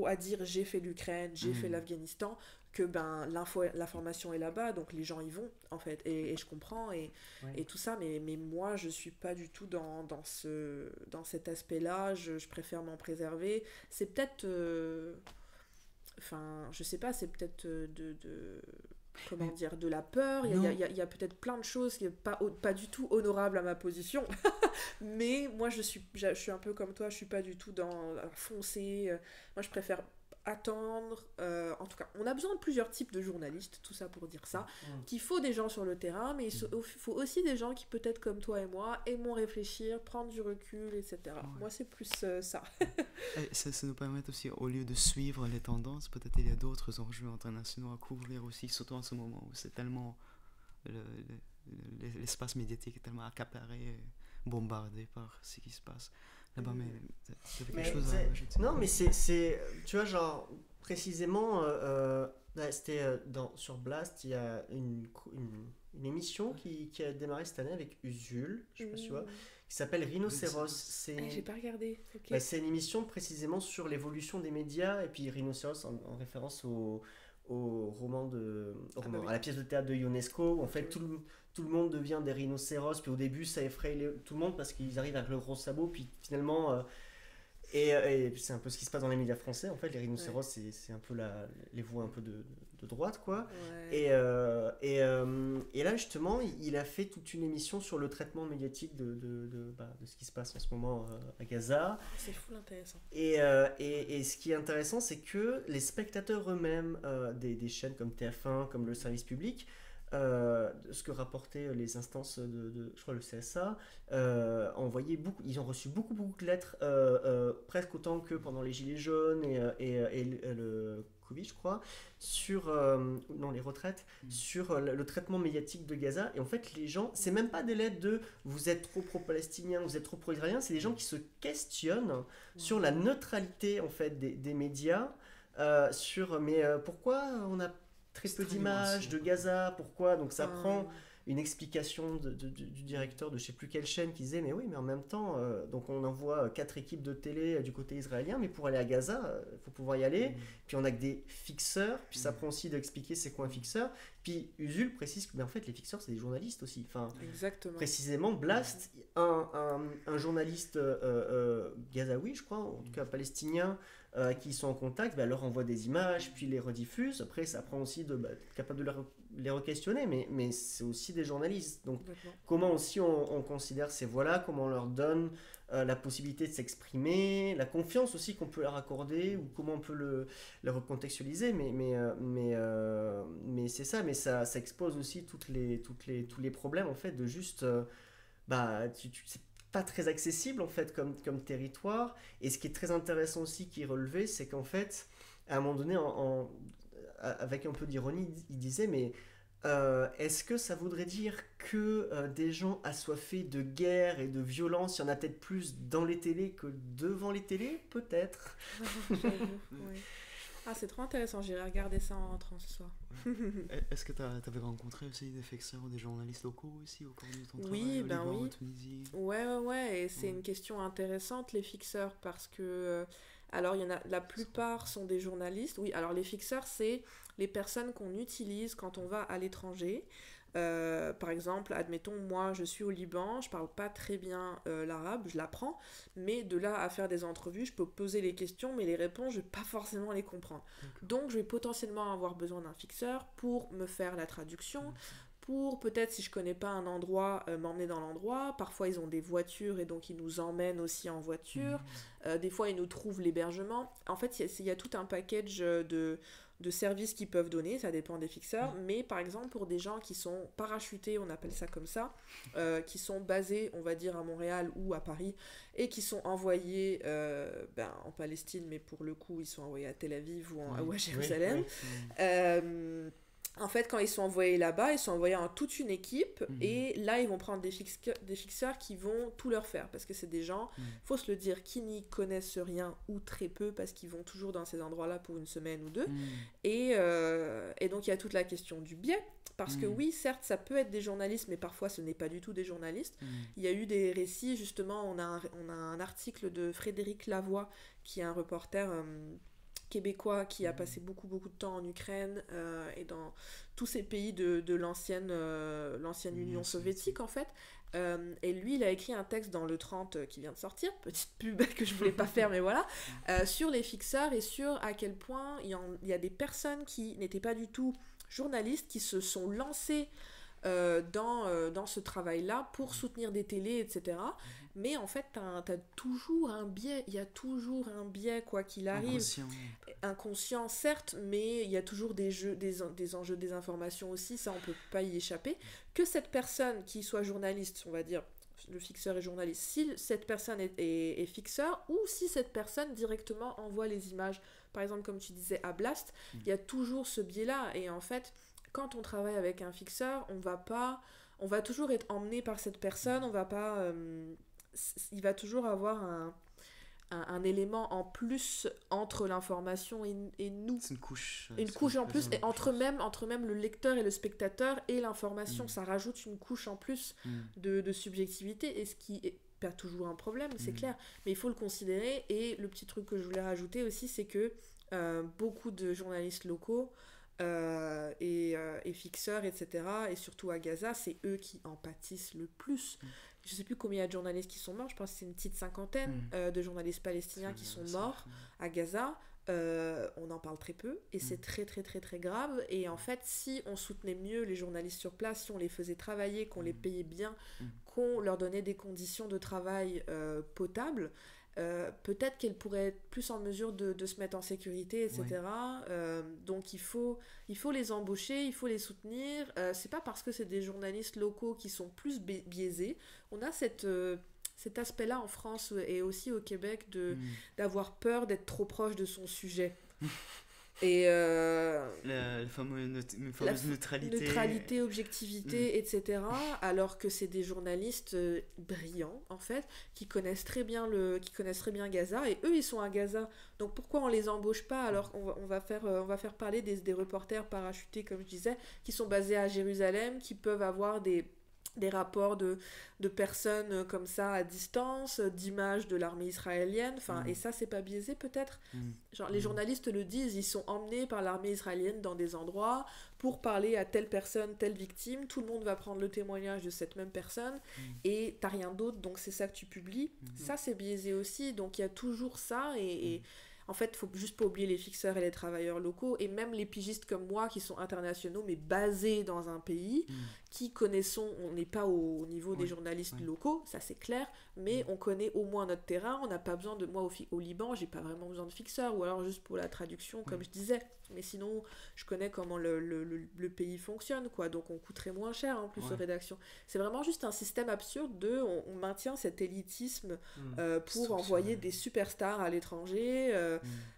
à dire j'ai fait l'Ukraine, j'ai fait l'Afghanistan, que l'information est là-bas, donc les gens y vont, en fait. Et je comprends et tout ça. Mais moi, je suis pas du tout dans cet aspect-là. Je préfère m'en préserver. C'est peut-être... je sais pas, c'est peut-être de la peur. Il y a peut-être plein de choses qui sont pas du tout honorables à ma position. Mais moi, je suis un peu comme toi, je suis pas du tout dans foncer. Moi, je préfère attendre. En tout cas, on a besoin de plusieurs types de journalistes, tout ça pour dire ça. Qu'il faut des gens sur le terrain, mais il faut aussi des gens qui, peut-être comme toi et moi, aimons réfléchir, prendre du recul, etc. Moi, c'est plus ça. Ça nous permet aussi, au lieu de suivre les tendances, peut-être il y a d'autres enjeux internationaux à couvrir aussi, surtout en ce moment où c'est tellement... l'espace médiatique est tellement accaparé, bombardé par ce qui se passe. Là-bas, mais tu avais quelque chose à ajouter? Non, mais c'est tu vois, genre, précisément, c'était sur Blast, il y a une émission qui a démarré cette année avec Usul, je sais pas si tu vois, qui s'appelle Rhinocéros. J'ai pas regardé. Okay. C'est une émission précisément sur l'évolution des médias, et puis Rhinocéros en référence au roman à la pièce de théâtre de Ionesco, où en fait tout le monde devient des rhinocéros, puis au début ça effraie tout le monde parce qu'ils arrivent avec le gros sabot, puis finalement et c'est un peu ce qui se passe dans les médias français, en fait les rhinocéros c'est un peu les voix un peu de droite, quoi. Et là justement il a fait toute une émission sur le traitement médiatique de ce qui se passe en ce moment à Gaza. C'est fou intéressant. Et ce qui est intéressant, c'est que les spectateurs eux-mêmes des chaînes comme TF1, comme le service public, ce que rapportaient les instances je crois le CSA, ils ont reçu beaucoup de lettres, presque autant que pendant les Gilets jaunes et le Covid, je crois, sur les retraites, sur le traitement médiatique de Gaza. Et en fait, les gens, c'est même pas des lettres de vous êtes trop pro-palestinien, vous êtes trop pro-israélien, c'est des gens qui se questionnent sur la neutralité en fait des médias, pourquoi on a très peu d'images de Gaza, pourquoi, donc ça prend une explication du directeur de je sais plus quelle chaîne qui disait mais oui mais en même temps donc on envoie 4 équipes de télé du côté israélien mais pour aller à Gaza il faut pouvoir y aller, puis on a que des fixeurs, puis ça prend aussi d'expliquer c'est quoi un fixeur, puis Usul précise que mais en fait les fixeurs c'est des journalistes aussi, enfin Exactement. précisément Blast un journaliste gazaoui je crois, en tout cas palestinien qui sont en contact, leur envoie des images, puis les rediffuse. Après, ça prend aussi de être capable de les re-questionner, mais c'est aussi des journalistes. Donc, comment aussi on considère ces voix-là, comment on leur donne la possibilité de s'exprimer, la confiance aussi qu'on peut leur accorder, ou comment on peut le recontextualiser, mais c'est ça, mais ça expose aussi tous les problèmes, en fait, de juste... c'est pas très accessible en fait comme territoire, et ce qui est très intéressant aussi qui est relevé, c'est qu'en fait à un moment donné avec un peu d'ironie il disait mais est-ce que ça voudrait dire que des gens assoiffés de guerre et de violence, il y en a peut-être plus dans les télés que devant les télés, peut-être. Oui. Ah, c'est trop intéressant, j'irai regarder ça en rentrant ce soir. Est-ce que tu avais rencontré aussi des fixeurs ou des journalistes locaux aussi au cours de ton travail oui, au Liban, oui. en Tunisie? Ouais, et c'est une question intéressante, les fixeurs, parce que... alors, il y en a, la plupart sont des journalistes. Oui, alors les fixeurs, c'est les personnes qu'on utilise quand on va à l'étranger. Par exemple, admettons, moi je suis au Liban, je parle pas très bien l'arabe, je l'apprends, mais de là à faire des entrevues, je peux poser les questions, mais les réponses, je vais pas forcément les comprendre. Donc je vais potentiellement avoir besoin d'un fixeur pour me faire la traduction, pour peut-être si je connais pas un endroit, m'emmener dans l'endroit. Parfois ils ont des voitures et donc ils nous emmènent aussi en voiture. Des fois ils nous trouvent l'hébergement. En fait il y a tout un package de services qu'ils peuvent donner, ça dépend des fixeurs, mais par exemple pour des gens qui sont parachutés, on appelle ça comme ça, qui sont basés, on va dire, à Montréal ou à Paris, et qui sont envoyés en Palestine, mais pour le coup, ils sont envoyés à Tel Aviv ou à Jérusalem. En fait, quand ils sont envoyés là-bas, ils sont envoyés en toute une équipe, et là, ils vont prendre des fixeurs qui vont tout leur faire, parce que c'est des gens, faut se le dire, qui n'y connaissent rien ou très peu, parce qu'ils vont toujours dans ces endroits-là pour une semaine ou deux. Et donc, il y a toute la question du biais, parce que oui, certes, ça peut être des journalistes, mais parfois, ce n'est pas du tout des journalistes. Il y a eu des récits, justement, on a un article de Frédéric Lavoie, qui est un reporter... québécois qui a passé beaucoup de temps en Ukraine et dans tous ces pays de l'ancienne Union soviétique en fait. Et lui, il a écrit un texte dans le 30 qui vient de sortir, petite pub que je voulais pas faire, mais voilà, sur les fixeurs et sur à quel point il y a des personnes qui n'étaient pas du tout journalistes, qui se sont lancées dans ce travail-là pour soutenir des télés, etc. Mais en fait, t'as toujours un biais, il y a toujours un biais quoi qu'il arrive. Inconscient, certes, mais il y a toujours des enjeux de désinformation aussi, ça on peut pas y échapper. Que cette personne qui soit journaliste, on va dire, le fixeur est journaliste, si cette personne est fixeur, ou si cette personne directement envoie les images, par exemple comme tu disais à Blast, il y a toujours ce biais-là, et en fait... Quand on travaille avec un fixeur, on va toujours être emmené par cette personne, on va pas, il va toujours avoir un élément en plus entre l'information et nous. C'est une couche. Une couche en plus, et entre même le lecteur et le spectateur et l'information, ça rajoute une couche en plus de subjectivité, et ce qui est pas toujours un problème, c'est clair, mais il faut le considérer. Et le petit truc que je voulais rajouter aussi, c'est que beaucoup de journalistes locaux et fixeurs, etc., et surtout à Gaza, c'est eux qui en pâtissent le plus. Je sais plus combien il y a de journalistes qui sont morts, je pense que c'est une petite cinquantaine de journalistes palestiniens qui sont morts à Gaza. On en parle très peu, et c'est très très très très grave. Et en fait, si on soutenait mieux les journalistes sur place, si on les faisait travailler, qu'on les payait bien, qu'on leur donnait des conditions de travail potables, peut-être qu'elles pourraient être plus en mesure de se mettre en sécurité, etc. Donc il faut les embaucher, il faut les soutenir. C'est pas parce que c'est des journalistes locaux qui sont plus biaisés. On a cet aspect-là en France et aussi au Québec d'avoir peur d'être trop proche de son sujet. Et La fameuse neutralité. neutralité, objectivité, etc. Alors que c'est des journalistes brillants, en fait, qui connaissent très bien Gaza, et eux, ils sont à Gaza. Donc pourquoi on les embauche pas alors qu'on va faire parler des reporters parachutés, comme je disais, qui sont basés à Jérusalem, qui peuvent avoir des rapports de personnes comme ça à distance, d'images de l'armée israélienne, enfin, et ça c'est pas biaisé peut-être. Genre les journalistes le disent, ils sont emmenés par l'armée israélienne dans des endroits pour parler à telle personne, telle victime, tout le monde va prendre le témoignage de cette même personne et t'as rien d'autre, donc c'est ça que tu publies. Ça c'est biaisé aussi, donc il y a toujours ça, et en fait, il faut juste pas oublier les fixeurs et les travailleurs locaux, et même les pigistes comme moi qui sont internationaux mais basés dans un pays, qui connaissons, on n'est pas au niveau des journalistes locaux, ça c'est clair, mais on connaît au moins notre terrain, on n'a pas besoin de, moi au Liban, j'ai pas vraiment besoin de fixeurs, ou alors juste pour la traduction comme je disais, mais sinon je connais comment le pays fonctionne, quoi, donc on coûterait moins cher en plus aux rédactions. C'est vraiment juste un système absurde on maintient cet élitisme pour envoyer des superstars à l'étranger.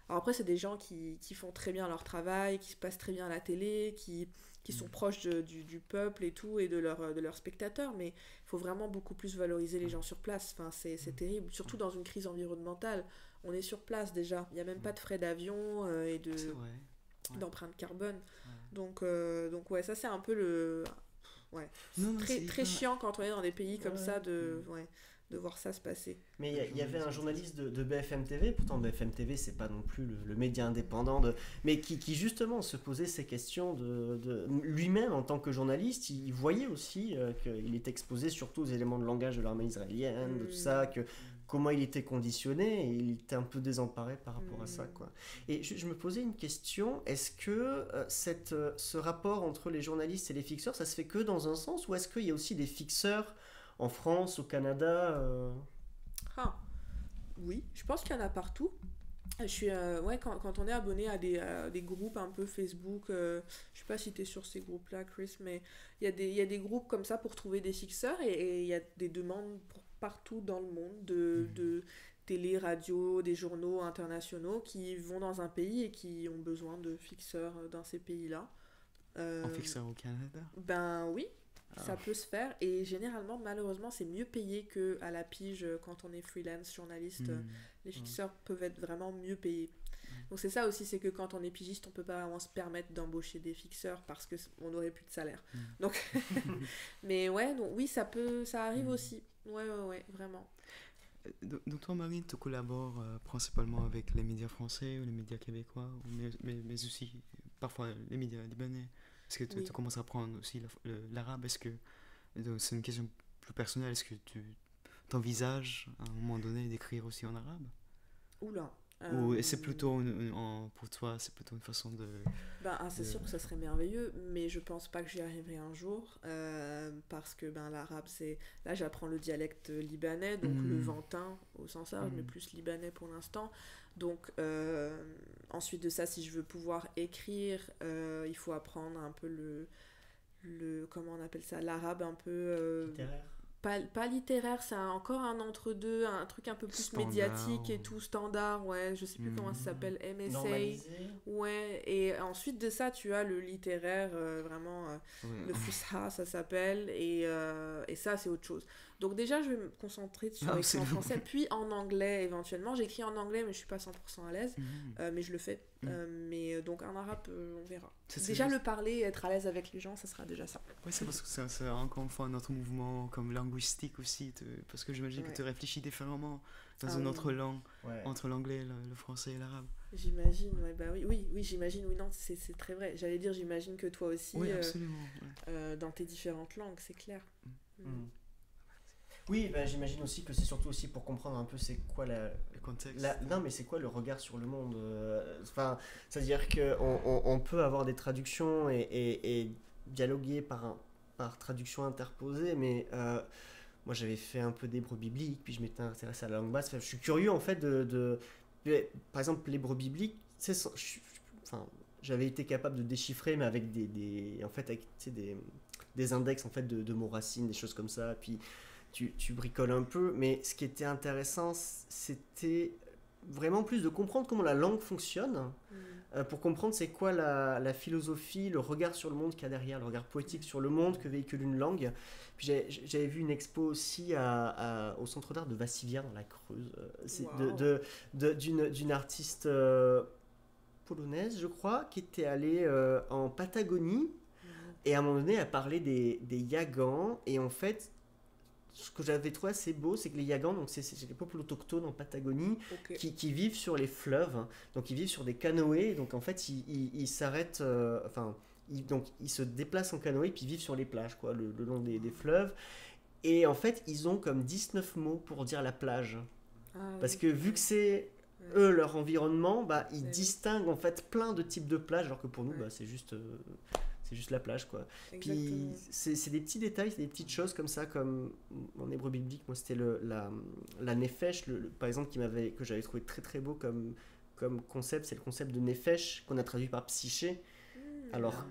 Alors après c'est des gens qui font très bien leur travail, qui se passent très bien à la télé, qui sont proches du peuple et tout, et de leurs spectateurs, mais il faut vraiment beaucoup plus valoriser les gens sur place. Enfin, c'est terrible, surtout dans une crise environnementale. On est sur place déjà, il n'y a même pas de frais d'avion et d'empreinte carbone. Donc ouais, ça c'est un peu très chiant quand on est dans des pays comme ça de voir ça se passer. Mais il y avait un journaliste de BFM TV, pourtant BFM TV c'est pas non plus le média indépendant, mais qui justement se posait ces questions de lui-même en tant que journaliste. Il voyait aussi qu'il était exposé surtout aux éléments de langage de l'armée israélienne, de tout ça, comment il était conditionné, et il était un peu désemparé par rapport à ça, quoi. Et je me posais une question, est-ce que ce rapport entre les journalistes et les fixeurs, ça se fait que dans un sens, ou est-ce qu'il y a aussi des fixeurs en France, au Canada Oui, je pense qu'il y en a partout. Je suis, quand on est abonné à des groupes un peu Facebook, je sais pas si tu es sur ces groupes-là, Chris, mais il y a des groupes comme ça pour trouver des fixeurs, et il y a des demandes pour partout dans le monde de télé, radio, des journaux internationaux qui vont dans un pays et qui ont besoin de fixeurs dans ces pays-là. En fixeur au Canada? Ben oui. Ça peut se faire, et généralement malheureusement c'est mieux payé qu'à la pige quand on est freelance journaliste. Les fixeurs peuvent être vraiment mieux payés. Donc c'est ça aussi, c'est que quand on est pigiste on peut pas vraiment se permettre d'embaucher des fixeurs parce qu'on n'aurait plus de salaire. Donc mais ouais, donc oui, ça arrive aussi. Ouais, vraiment. Donc toi, Marine, tu collabores principalement avec les médias français ou les médias québécois, mais aussi parfois les médias libanais. Est-ce que tu commences à apprendre aussi l'arabe? Est-ce que c'est une question plus personnelle? Est-ce que tu t'envisages à un moment donné d'écrire aussi en arabe? Oula. Ou c'est plutôt pour toi, c'est plutôt une façon de... c'est sûr que ça serait merveilleux, mais je pense pas que j'y arriverai un jour, parce que l'arabe, là j'apprends le dialecte libanais, donc le ventin au sens large, mais plus libanais pour l'instant. Donc ensuite de ça, si je veux pouvoir écrire, il faut apprendre un peu le comment on appelle ça, l'arabe un peu... littéraire. Pas littéraire, c'est encore un entre-deux, un truc un peu plus standard, médiatique et tout, standard, ouais, je sais plus comment ça s'appelle, MSA. Normalisé. Ouais, et ensuite de ça, tu as le littéraire, vraiment, le Fusha, ça s'appelle, et ça, c'est autre chose. Donc déjà, je vais me concentrer sur l'écrit en français, puis en anglais éventuellement. J'écris en anglais, mais je suis pas 100% à l'aise, mais je le fais. Mais donc en arabe, on verra. Déjà le parler, être à l'aise avec les gens, ça sera déjà ça. Oui, c'est parce que c'est encore une fois un autre mouvement comme linguistique aussi, parce que j'imagine que tu réfléchis différemment dans une autre langue, entre l'anglais, le français et l'arabe. J'imagine, oui, j'imagine, oui, non, c'est très vrai. J'allais dire, j'imagine que toi aussi, absolument, dans tes différentes langues, c'est clair. Oui, j'imagine aussi que c'est surtout aussi pour comprendre un peu c'est quoi le contexte. Non, mais c'est quoi le regard sur le monde. Enfin, c'est-à-dire qu'on peut avoir des traductions et dialoguer par traduction interposée, mais moi j'avais fait un peu d'hébreu biblique, puis je m'étais intéressé à la langue basse. Enfin, je suis curieux en fait par exemple, l'hébreu biblique, j'avais été capable de déchiffrer, mais avec des index en fait de mots racines, des choses comme ça, puis tu bricoles un peu, mais ce qui était intéressant, c'était vraiment plus de comprendre comment la langue fonctionne, pour comprendre c'est quoi la philosophie, le regard sur le monde qu'il y a derrière, le regard poétique sur le monde que véhicule une langue. Puis j'avais vu une expo aussi au Centre d'art de Vassivière dans la Creuse, d'une artiste polonaise, je crois, qui était allée en Patagonie, et à un moment donné, elle parlait des Yagans, et en fait, ce que j'avais trouvé assez beau, c'est que les Yagans, donc c'est les peuples autochtones en Patagonie, qui vivent sur les fleuves, hein. Donc ils vivent sur des canoës, donc en fait ils s'arrêtent, donc ils se déplacent en canoë, puis ils vivent sur les plages, quoi, le long des fleuves, et en fait ils ont comme 19 mots pour dire la plage, parce que vu que c'est eux leur environnement, bah, ils distinguent en fait plein de types de plages, alors que pour nous, bah, c'est juste la plage, quoi. Exactement. Puis c'est des petits détails, c'est des petites choses comme ça, comme en hébreu biblique, moi c'était la nefesh, par exemple, que j'avais trouvé très très beau comme concept, c'est le concept de nefesh qu'on a traduit par psyché, alors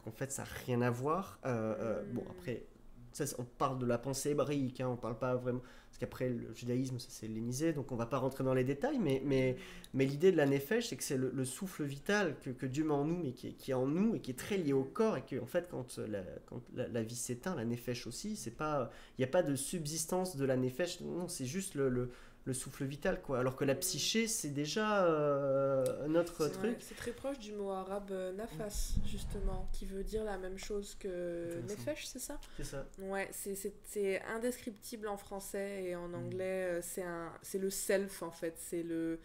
qu'en fait ça n'a rien à voir. Bon, après, ça, on parle de la pensée hébraïque, hein, on parle pas vraiment, parce qu'après le judaïsme ça c'est hellénisé, donc on va pas rentrer dans les détails, mais l'idée de la nefesh, c'est que c'est le souffle vital que Dieu met en nous, mais qui est en nous et qui est très lié au corps, et que en fait quand la vie s'éteint, la nefesh aussi, il n'y a pas de subsistance de la nefesh, non, c'est juste le souffle vital, quoi. Alors que la psyché, c'est déjà un autre truc. C'est très proche du mot arabe nafas, justement, qui veut dire la même chose que nefesh, c'est ça ? C'est ça. Ouais, c'est indescriptible en français, et en anglais, c'est le self, en fait. C'est le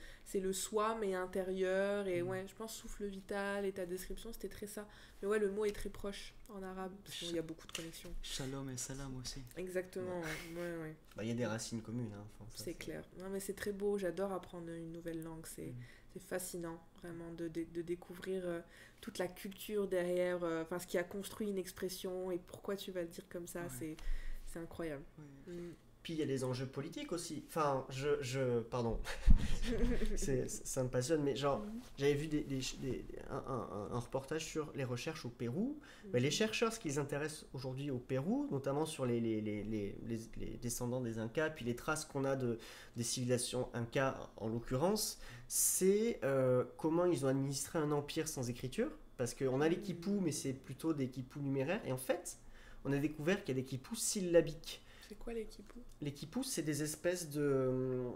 soi, mais intérieur. Et ouais, je pense souffle vital, et ta description, c'était très ça. Mais ouais, le mot est très proche en arabe, parce qu'il y a beaucoup de connexions. Shalom et salam aussi. Exactement, ouais. Bah, y a des racines communes. Hein. Enfin, c'est clair. Non, mais c'est très beau, j'adore apprendre une nouvelle langue. C'est fascinant, vraiment, de découvrir toute la culture derrière, ce qui a construit une expression, et pourquoi tu vas le dire comme ça, c'est incroyable. Puis il y a des enjeux politiques aussi. Enfin, pardon, ça me passionne, mais genre, j'avais vu un reportage sur les recherches au Pérou. Mais les chercheurs, ce qui les intéresse aujourd'hui au Pérou, notamment sur les descendants des Incas, puis les traces qu'on a des civilisations Incas en l'occurrence, c'est comment ils ont administré un empire sans écriture. Parce qu'on a les quipus, mais c'est plutôt des quipus numéraires. Et en fait, on a découvert qu'il y a des quipus syllabiques. C'est quoi les quipus ? Les quipus, c'est des espèces de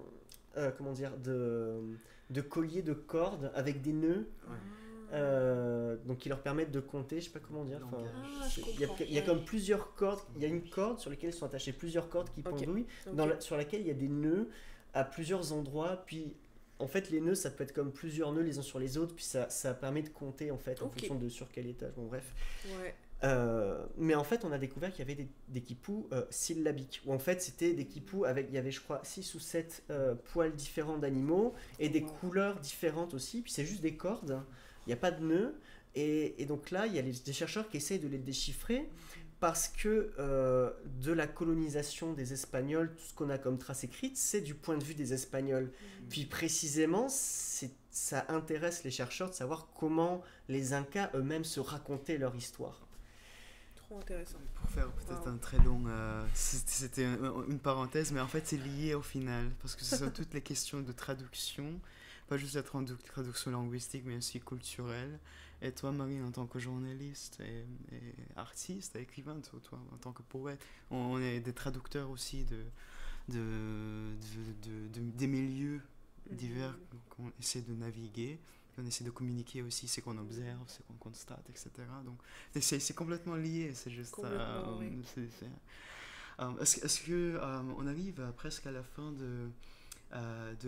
colliers de cordes avec des nœuds, donc qui leur permettent de compter. Je sais pas comment dire. Il y a comme plusieurs cordes. Il y a une corde sur laquelle sont attachées plusieurs cordes qui pendouillent, sur laquelle il y a des nœuds à plusieurs endroits. Puis en fait, les nœuds, ça peut être comme plusieurs nœuds les uns sur les autres. Puis ça permet de compter en fait en fonction de sur quel étage. Bon bref. Ouais. Mais en fait on a découvert qu'il y avait des quipus syllabiques, où en fait c'était des quipus il y avait je crois 6 ou 7 poils différents d'animaux, et des couleurs différentes aussi, puis c'est juste des cordes, il n'y a pas de nœuds, et donc là il y a des chercheurs qui essayent de les déchiffrer, parce que de la colonisation des Espagnols, tout ce qu'on a comme trace écrite, c'est du point de vue des Espagnols. Puis précisément, ça intéresse les chercheurs de savoir comment les Incas eux-mêmes se racontaient leur histoire. Intéressant. Pour faire peut-être un très long... c'était une parenthèse, mais en fait c'est lié au final, parce que ce sont toutes les questions de traduction, pas juste la traduction linguistique, mais aussi culturelle. Et toi, Marine, en tant que journaliste et artiste, et écrivain, toi, en tant que poète, on est des traducteurs aussi des milieux divers qu'on essaie de naviguer. On essaie de communiquer aussi ce qu'on observe, ce qu'on constate, etc. Donc c'est complètement lié, c'est juste... Est-ce que on arrive presque à la fin de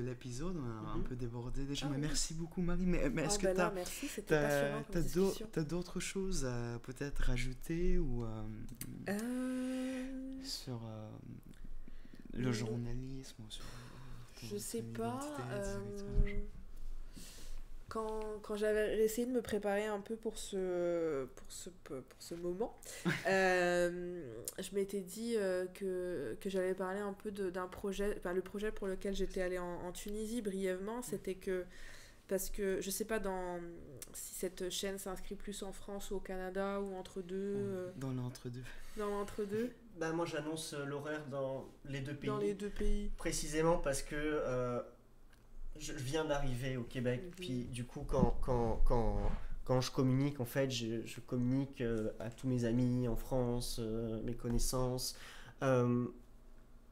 l'épisode, on a un peu débordé déjà, mais merci beaucoup Marie. Mais est-ce que merci, c'était passionnant comme discussion. T'as d'autres choses à peut-être rajouter ou sur le journalisme ou sur je sais pas. Quand j'avais essayé de me préparer un peu pour ce moment, je m'étais dit que j'allais parler un peu d'un projet, le projet pour lequel j'étais allée en Tunisie brièvement, c'était que, parce que je sais pas si cette chaîne s'inscrit plus en France ou au Canada ou entre deux. Dans l'entre-deux. Dans l'entre-deux. Bah moi j'annonce l'horaire dans les deux pays. Dans les deux pays. Précisément parce que je viens d'arriver au Québec, Mhm. puis du coup, quand je communique, en fait, je communique à tous mes amis en France, mes connaissances, euh,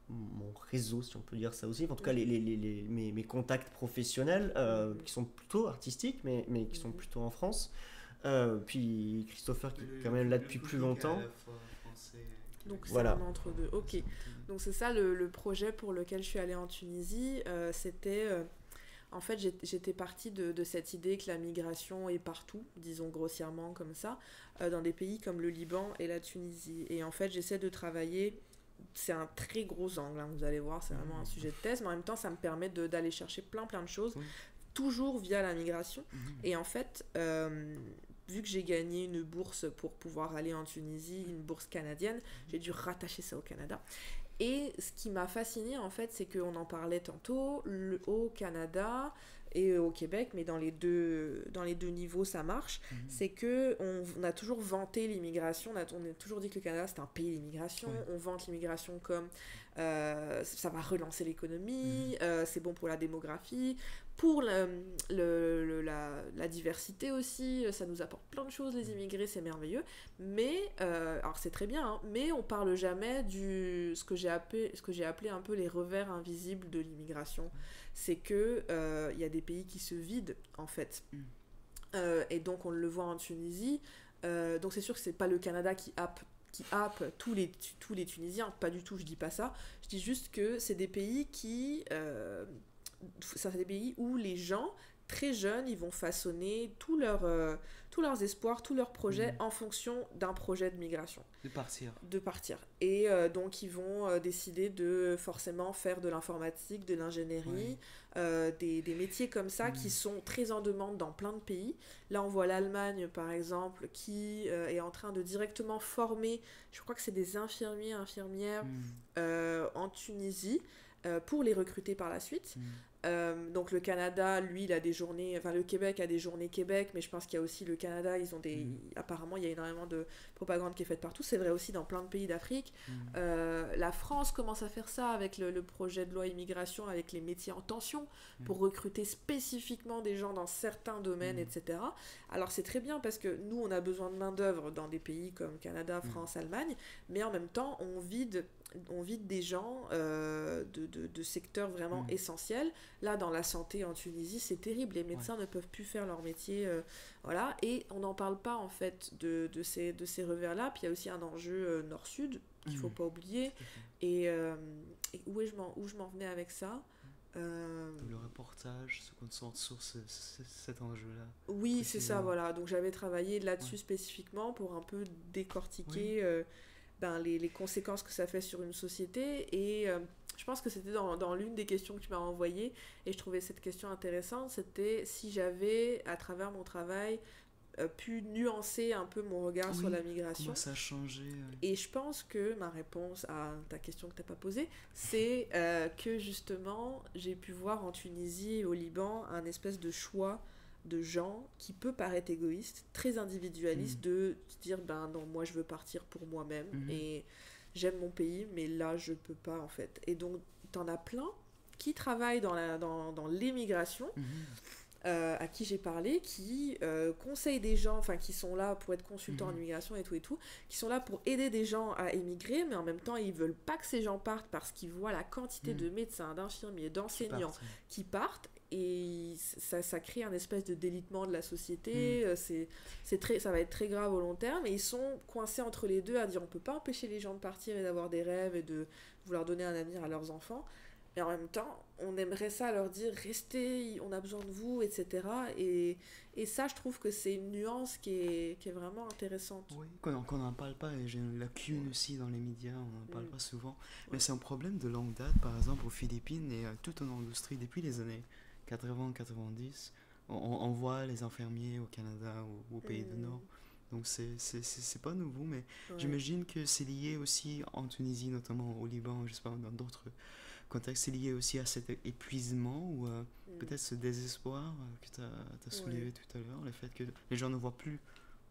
mon réseau, si on peut dire ça aussi, en tout cas Mhm. mes contacts professionnels, Mhm. qui sont plutôt artistiques, mais qui sont Mhm. plutôt en France. Puis Christopher, qui est quand même là Le depuis plus public est à longtemps. la fois français et Donc québécois. c'est Voilà. un entre-deux. Ok. Donc c'est ça le projet pour lequel je suis allée en Tunisie. C'était en fait j'étais partie de cette idée que la migration est partout, disons grossièrement comme ça, dans des pays comme le Liban et la Tunisie. Et en fait j'essaie de travailler. C'est un très gros angle, hein, vous allez voir, c'est vraiment un sujet de thèse, mais en même temps ça me permet d'aller chercher plein de choses, Oui. toujours via la migration. Mhm. Et en fait, vu que j'ai gagné une bourse pour pouvoir aller en Tunisie, une bourse canadienne, j'ai dû rattacher ça au Canada. Et ce qui m'a fasciné en fait, c'est qu'on en parlait tantôt, au Canada et au Québec, mais dans les deux niveaux ça marche, Mhm. c'est que on a toujours vanté l'immigration, on a toujours dit que le Canada c'est un pays d'immigration, Ouais. on vante l'immigration comme ça va relancer l'économie, c'est bon pour la démographie, pour la diversité aussi, ça nous apporte plein de choses les immigrés, c'est merveilleux, mais alors c'est très bien, hein, mais on parle jamais ce que j'ai appelé un peu les revers invisibles de l'immigration. C'est que y a des pays qui se vident en fait. Mm. Et donc on le voit en Tunisie. Donc c'est sûr que c'est pas le Canada qui happe tous les Tunisiens, pas du tout, je dis pas ça. Je dis juste que c'est des pays ça fait des pays où les gens très jeunes, ils vont façonner tous leurs espoirs, tous leurs projets en fonction d'un projet de migration, De partir. de partir. Et donc ils vont décider de forcément faire de l'informatique, de l'ingénierie, des métiers comme ça qui sont très en demande dans plein de pays. Là on voit l'Allemagne par exemple qui est en train de directement former, je crois que c'est des infirmiers, infirmières en Tunisie pour les recruter par la suite. Donc le Canada, lui, il a des journées, enfin le Québec a des journées Québec, mais je pense qu'il y a aussi le Canada, ils ont apparemment il y a énormément de propagande qui est faite partout, c'est vrai aussi dans plein de pays d'Afrique. La France commence à faire ça avec le projet de loi immigration, avec les métiers en tension, pour recruter spécifiquement des gens dans certains domaines, etc. Alors c'est très bien parce que nous, on a besoin de main-d'œuvre dans des pays comme Canada, France, Allemagne, mais en même temps, on vide des gens de secteurs vraiment essentiels. Là, dans la santé en Tunisie, c'est terrible. Les médecins ne peuvent plus faire leur métier. Voilà. Et on n'en parle pas, en fait, de ces revers-là. Puis il y a aussi un enjeu nord-sud qu'il ne faut pas oublier. Et où je m'en venais avec ça Le reportage se concentre sur cet enjeu-là. Oui, c'est ça, Précisément. voilà. Donc j'avais travaillé là-dessus spécifiquement pour un peu décortiquer les conséquences que ça fait sur une société. Et je pense que c'était dans l'une des questions que tu m'as envoyées, et je trouvais cette question intéressante, c'était si j'avais, à travers mon travail, pu nuancer un peu mon regard sur la migration. Comment ça a changé Et je pense que ma réponse à ta question que tu n'as pas posée, c'est que justement, j'ai pu voir en Tunisie et au Liban un espèce de choix de gens qui peut paraître égoïste, très individualiste, de se dire ben non, moi je veux partir pour moi-même et j'aime mon pays, mais là je peux pas en fait. Et donc t'en as plein qui travaillent dans l'émigration, à qui j'ai parlé, qui conseillent des gens, enfin qui sont là pour être consultants en immigration et tout, qui sont là pour aider des gens à émigrer, mais en même temps ils veulent pas que ces gens partent parce qu'ils voient la quantité de médecins, d'infirmiers, d'enseignants qui partent. Et ça crée un espèce de délitement de la société, ça va être très grave au long terme, et ils sont coincés entre les deux à dire on peut pas empêcher les gens de partir et d'avoir des rêves et de vouloir donner un avenir à leurs enfants, mais en même temps on aimerait ça leur dire restez, on a besoin de vous, etc. Et ça je trouve que c'est une nuance qui est vraiment intéressante. Oui, qu'on n'en parle pas, et j'ai une lacune aussi dans les médias, on n'en parle pas souvent, mais c'est un problème de longue date, par exemple aux Philippines et toute en industrie depuis les années 80-90, on voit les infirmiers au Canada ou au pays du Nord. Donc c'est pas nouveau, mais j'imagine que c'est lié aussi en Tunisie, notamment au Liban, je sais pas, dans d'autres contextes, c'est lié aussi à cet épuisement ou peut-être ce désespoir que tu as soulevé tout à l'heure, le fait que les gens ne voient plus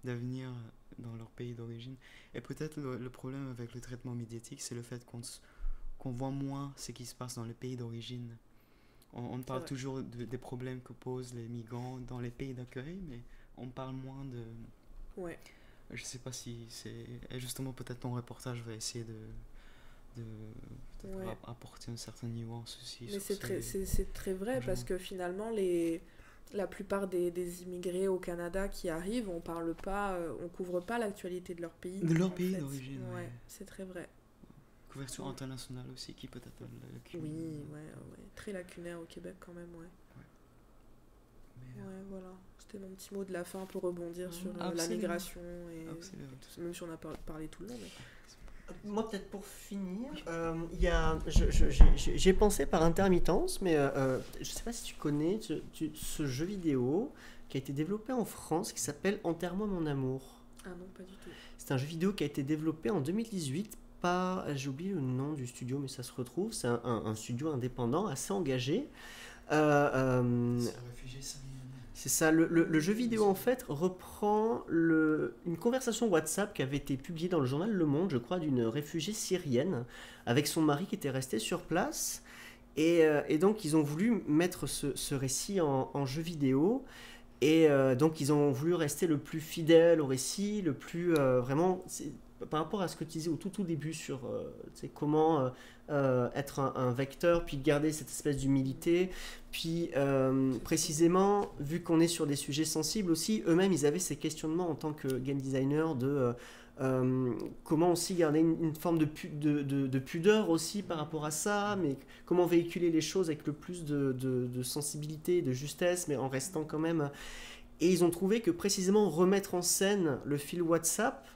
d'avenir dans leur pays d'origine. Et peut-être le problème avec le traitement médiatique, c'est le fait qu'on voit moins ce qui se passe dans le pays d'origine. On parle vrai. toujours des problèmes que posent les migrants dans les pays d'accueil, mais on parle moins de... Ouais. Je sais pas si c'est... Et justement, peut-être ton reportage va essayer de peut-être Ouais. apporter une certaine nuance aussi. Mais sur c'est très vrai parce gens. que finalement, la plupart des immigrés au Canada qui arrivent, on parle pas, on couvre pas l'actualité de leur pays. De leur en pays fait. d'origine, Ouais, ouais. c'est très vrai. Couverture Ouais. internationale aussi, qui peut être Oui, ouais. Très lacunaire au Québec quand même, ouais. Mais, Ouais, voilà. C'était mon petit mot de la fin pour rebondir sur la absolument. migration et absolument. même si on a parlé tout le long. Moi, peut-être pour finir, j'ai pensé par intermittence, mais je sais pas si tu connais ce jeu vidéo qui a été développé en France qui s'appelle Enterre-moi mon amour. Ah non, pas du tout. C'est un jeu vidéo qui a été développé en 2018 par, j'ai oublié le nom du studio, mais ça se retrouve, c'est un studio indépendant assez engagé. C'est réfugié syrienne. C'est ça, le jeu vidéo en fait reprend une conversation WhatsApp qui avait été publiée dans le journal Le Monde, je crois, d'une réfugiée syrienne avec son mari qui était resté sur place. Et donc ils ont voulu mettre ce récit en jeu vidéo. Et donc ils ont voulu rester le plus fidèle au récit, le plus vraiment... Par rapport à ce que tu disais au tout début sur comment être un vecteur, puis garder cette espèce d'humilité, puis précisément, vu qu'on est sur des sujets sensibles aussi, eux-mêmes ils avaient ces questionnements en tant que game designer de comment aussi garder une forme de pudeur aussi par rapport à ça, mais comment véhiculer les choses avec le plus de sensibilité, de justesse, mais en restant quand même... Et ils ont trouvé que précisément remettre en scène le fil WhatsApp,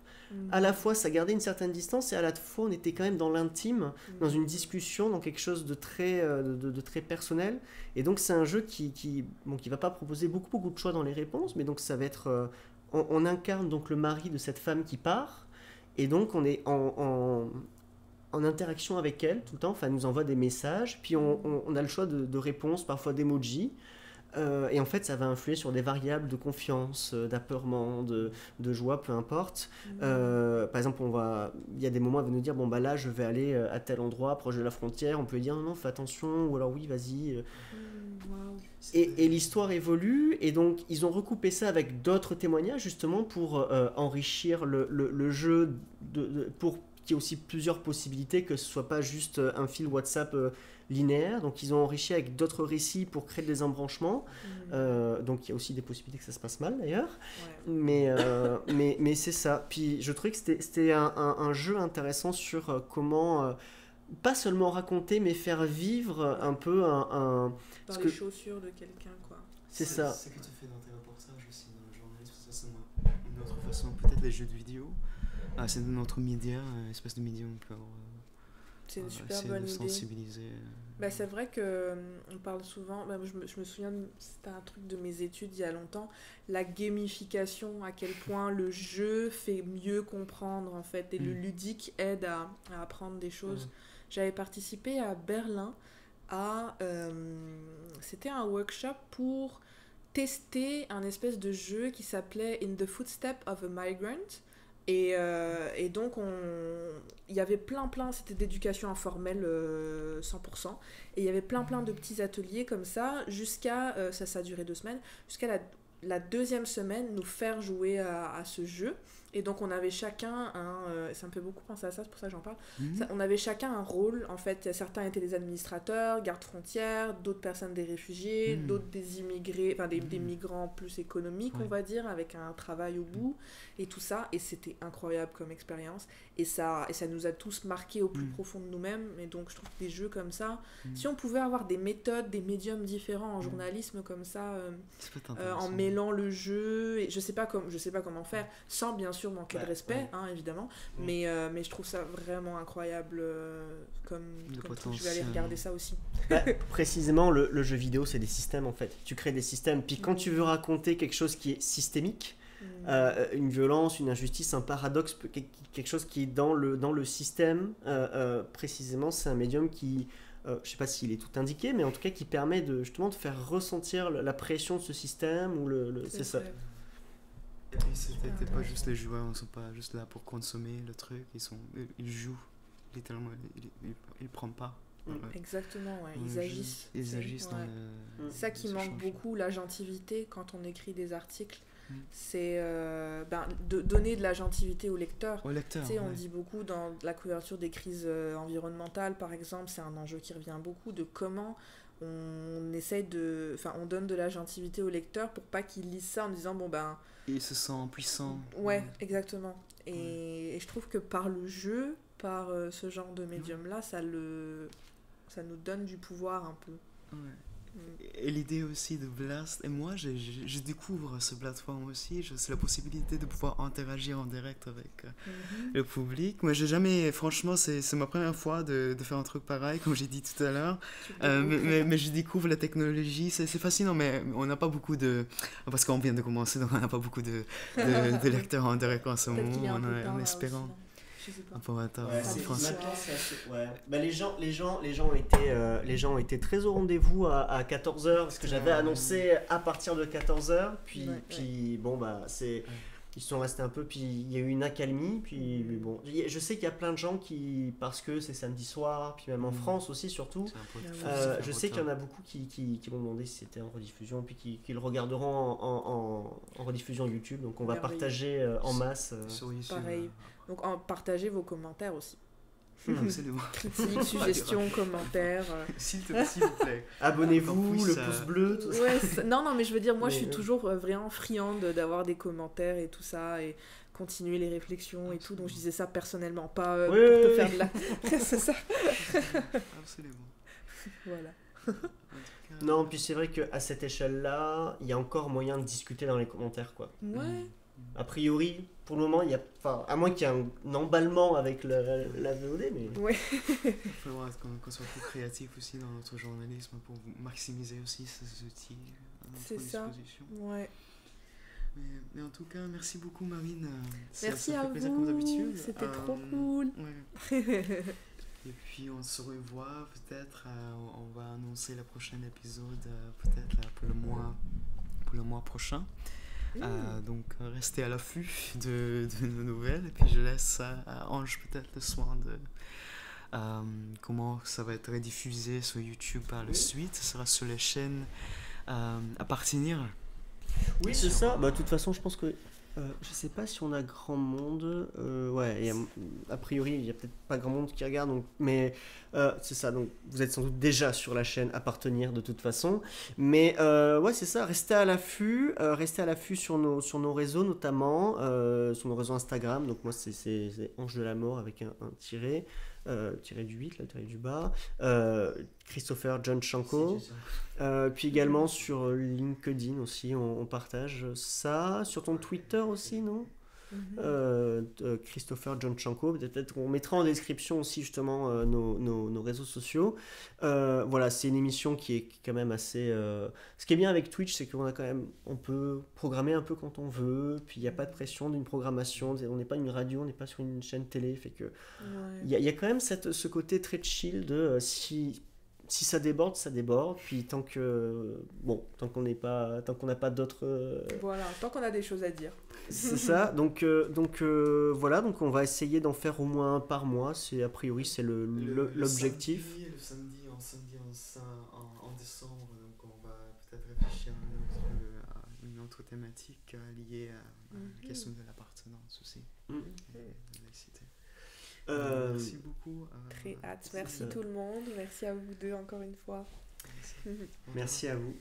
à la fois ça gardait une certaine distance et à la fois on était quand même dans l'intime, dans une discussion, dans quelque chose de très personnel. Et donc c'est un jeu qui va pas proposer beaucoup de choix dans les réponses, mais donc ça va être... on incarne donc le mari de cette femme qui part, et donc on est en interaction avec elle tout le temps, enfin elle nous envoie des messages, puis on a le choix de réponses, parfois d'emojis. Et en fait, ça va influer sur des variables de confiance, d'apeurement, de joie, peu importe. Par exemple, il y a des moments, elle va nous dire bon bah là, je vais aller à tel endroit, proche de la frontière. On peut lui dire non, fais attention, ou alors oui, vas-y. Wow. Et l'histoire évolue, et donc ils ont recoupé ça avec d'autres témoignages justement pour enrichir le jeu, pour qu'il y ait aussi plusieurs possibilités, que ce soit pas juste un fil WhatsApp linéaire. Donc ils ont enrichi avec d'autres récits pour créer des embranchements. Donc il y a aussi des possibilités que ça se passe mal d'ailleurs. Ouais. Mais c'est ça. Puis je trouvais que c'était un jeu intéressant sur comment pas seulement raconter, mais faire vivre un peu Dans les chaussures de quelqu'un, quoi. C'est ça. C'est ce que tu fais dans tes reportages aussi, dans le journalisme. Ça, c'est une autre façon. Peut-être les jeux de vidéo. C'est notre média, une espèce de médium pour C'est une super essayer bonne de idée. sensibiliser. Bah, c'est vrai que on parle souvent, bah, je me souviens, c'était un truc de mes études il y a longtemps, la gamification, à quel point le jeu fait mieux comprendre en fait, et le ludique aide à apprendre des choses. J'avais participé à Berlin c'était un workshop pour tester un espèce de jeu qui s'appelait In the Footsteps of a Migrant. Et donc, il y avait plein, c'était d'éducation informelle 100%. Et il y avait plein de petits ateliers comme ça, ça a duré 2 semaines, jusqu'à la deuxième semaine, nous faire jouer à ce jeu. Et donc, on avait chacun ça me fait beaucoup penser à ça, c'est pour ça que j'en parle. On avait chacun un rôle, en fait. Certains étaient des administrateurs, gardes-frontières, d'autres personnes des réfugiés, d'autres des immigrés, enfin des migrants plus économiques, on va dire, avec un travail au bout, et tout ça. Et c'était incroyable comme expérience. Et ça nous a tous marqués au plus profond de nous-mêmes. Et donc, je trouve que des jeux comme ça, si on pouvait avoir des méthodes, des médiums différents en journalisme comme ça, en mêlant le jeu, et je sais pas comment faire, sans bien sûr manquer de respect, hein, évidemment, mais je trouve ça vraiment incroyable comme truc. Je vais aller regarder ça aussi. Précisément, le jeu vidéo, c'est des systèmes en fait. Tu crées des systèmes, puis quand tu veux raconter quelque chose qui est systémique, une violence, une injustice, un paradoxe, quelque chose qui est dans le système, précisément, c'est un médium qui... je ne sais pas s'il est tout indiqué, mais en tout cas qui permet justement de faire ressentir la pression de ce système. C'est ça. Et puis c'était pas juste les joueurs, ils sont pas juste là pour consommer le truc, ils jouent littéralement, ils prennent pas. Exactement, ouais. Ils Ouais, agissent. Ils C'est- agissent dans ouais. le... C'est ça qui ce manque changement. beaucoup, l'agentivité quand on écrit des articles. Mm. C'est de donner de l'agentivité au lecteur. Au lecteur, Tu sais, on ouais. dit beaucoup dans la couverture des crises environnementales, par exemple, c'est un enjeu qui revient beaucoup, de comment on essaye de... Enfin, on donne de l'agentivité au lecteur pour pas qu'il lise ça en disant, bon ben... Et il se sent puissant. Ouais, exactement. Et je trouve que par le jeu, par ce genre de médium-là, ça nous donne du pouvoir un peu. Ouais. Mm. Et l'idée aussi de Blast, et moi je découvre ce plateforme aussi, c'est la possibilité de pouvoir interagir en direct avec le public. Moi j'ai jamais, franchement c'est ma première fois de faire un truc pareil, comme j'ai dit tout à l'heure. Tu te débrouilles Mais je découvre la technologie, c'est fascinant, mais on n'a pas beaucoup de... Parce qu'on vient de commencer, donc on n'a pas beaucoup de lecteurs en direct en ce Peut-être qu'il y a moment, un peu de temps, en là, espérant. aussi, non Je sais pas. Un peu en retard Ouais, en c'est, France. maintenant, c'est assez... ouais. Bah, les gens ont été très au rendez-vous à 14h, parce que j'avais annoncé à partir de 14h, puis bon, bah, ils sont restés un peu, puis il y a eu une accalmie, puis bon, je sais qu'il y a plein de gens qui, parce que c'est samedi soir, puis même en France aussi surtout, C'est un peu je sais qu'il y en a beaucoup qui vont demander si c'était en rediffusion, puis qui le regarderont en rediffusion YouTube, donc on va Merveilleux. partager en masse. sur YouTube. Pareil. Donc partagez vos commentaires aussi. Absolument. Critiques, suggestions, commentaires. S'il vous plaît. Abonnez-vous, Encore plus, le pouce bleu, tout ça. Ouais, non, mais je veux dire, moi je Mais, suis toujours vraiment friande d'avoir des commentaires et tout ça, et continuer les réflexions et tout, donc je disais ça personnellement, pas pour te faire de la... C'est ça. Absolument. Voilà. En tout cas, Non, puis c'est vrai qu'à cette échelle-là, il y a encore moyen de discuter dans les commentaires, quoi. Ouais. A priori, pour le moment, il y a, enfin, à moins qu'il y ait un emballement avec la VOD, mais... il faudra qu'on soit plus créatif aussi dans notre journalisme pour maximiser aussi ces outils à notre C'est ça. disposition. Ouais. Mais en tout cas, merci beaucoup Marine. Merci ça à fait plaisir comme vous. d'habitude. C'était trop cool. Ouais. Et puis on se revoit peut-être, on va annoncer le prochain épisode peut-être là, pour le mois prochain. Donc restez à l'affût de nos nouvelles, et puis je laisse à Ange peut-être le soin de comment ça va être diffusé sur YouTube par la suite. Ce sera sur les chaînes à partir. Oui, c'est ça. Bah, de toute façon, je pense que... je sais pas si on a grand monde. Ouais, a priori, il n'y a peut-être pas grand monde qui regarde. Donc, mais c'est ça. Donc, vous êtes sans doute déjà sur la chaîne Appartenir de toute façon. Mais ouais, c'est ça. Restez à l'affût. Restez à l'affût sur nos réseaux, notamment. Sur nos réseaux Instagram. Donc, moi, c'est Ange de la Mort avec un tiret. Tiré du 8, là, tiré du bas. Christopher John Chanko. Puis également sur LinkedIn aussi, on partage ça. Sur ton Twitter aussi, non? Christopher John Chanko. Peut-être qu'on mettra en description aussi justement nos réseaux sociaux. Voilà, c'est une émission qui est quand même assez... Ce qui est bien avec Twitch, c'est on peut programmer un peu quand on veut, puis il n'y a pas de pression d'une programmation, on n'est pas une radio, on n'est pas sur une chaîne télé, fait que il y a quand même ce côté très chill de si ça déborde, ça déborde, puis tant qu'on n'a pas d'autres... Voilà, tant qu'on a des choses à dire. C'est ça, donc voilà, donc on va essayer d'en faire au moins un par mois, a priori c'est l'objectif. Le samedi en décembre, donc on va peut-être réfléchir à une autre thématique liée à la question de l'appartenance aussi. Et de la laïcité. Merci beaucoup. Très hâte. Merci tout le monde. Merci à vous deux encore une fois. Merci à vous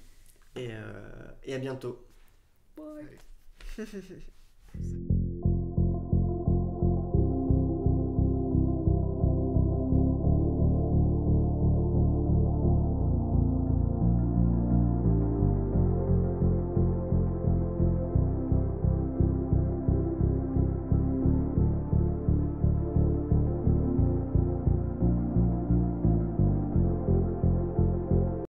et à bientôt. Bye. Allez.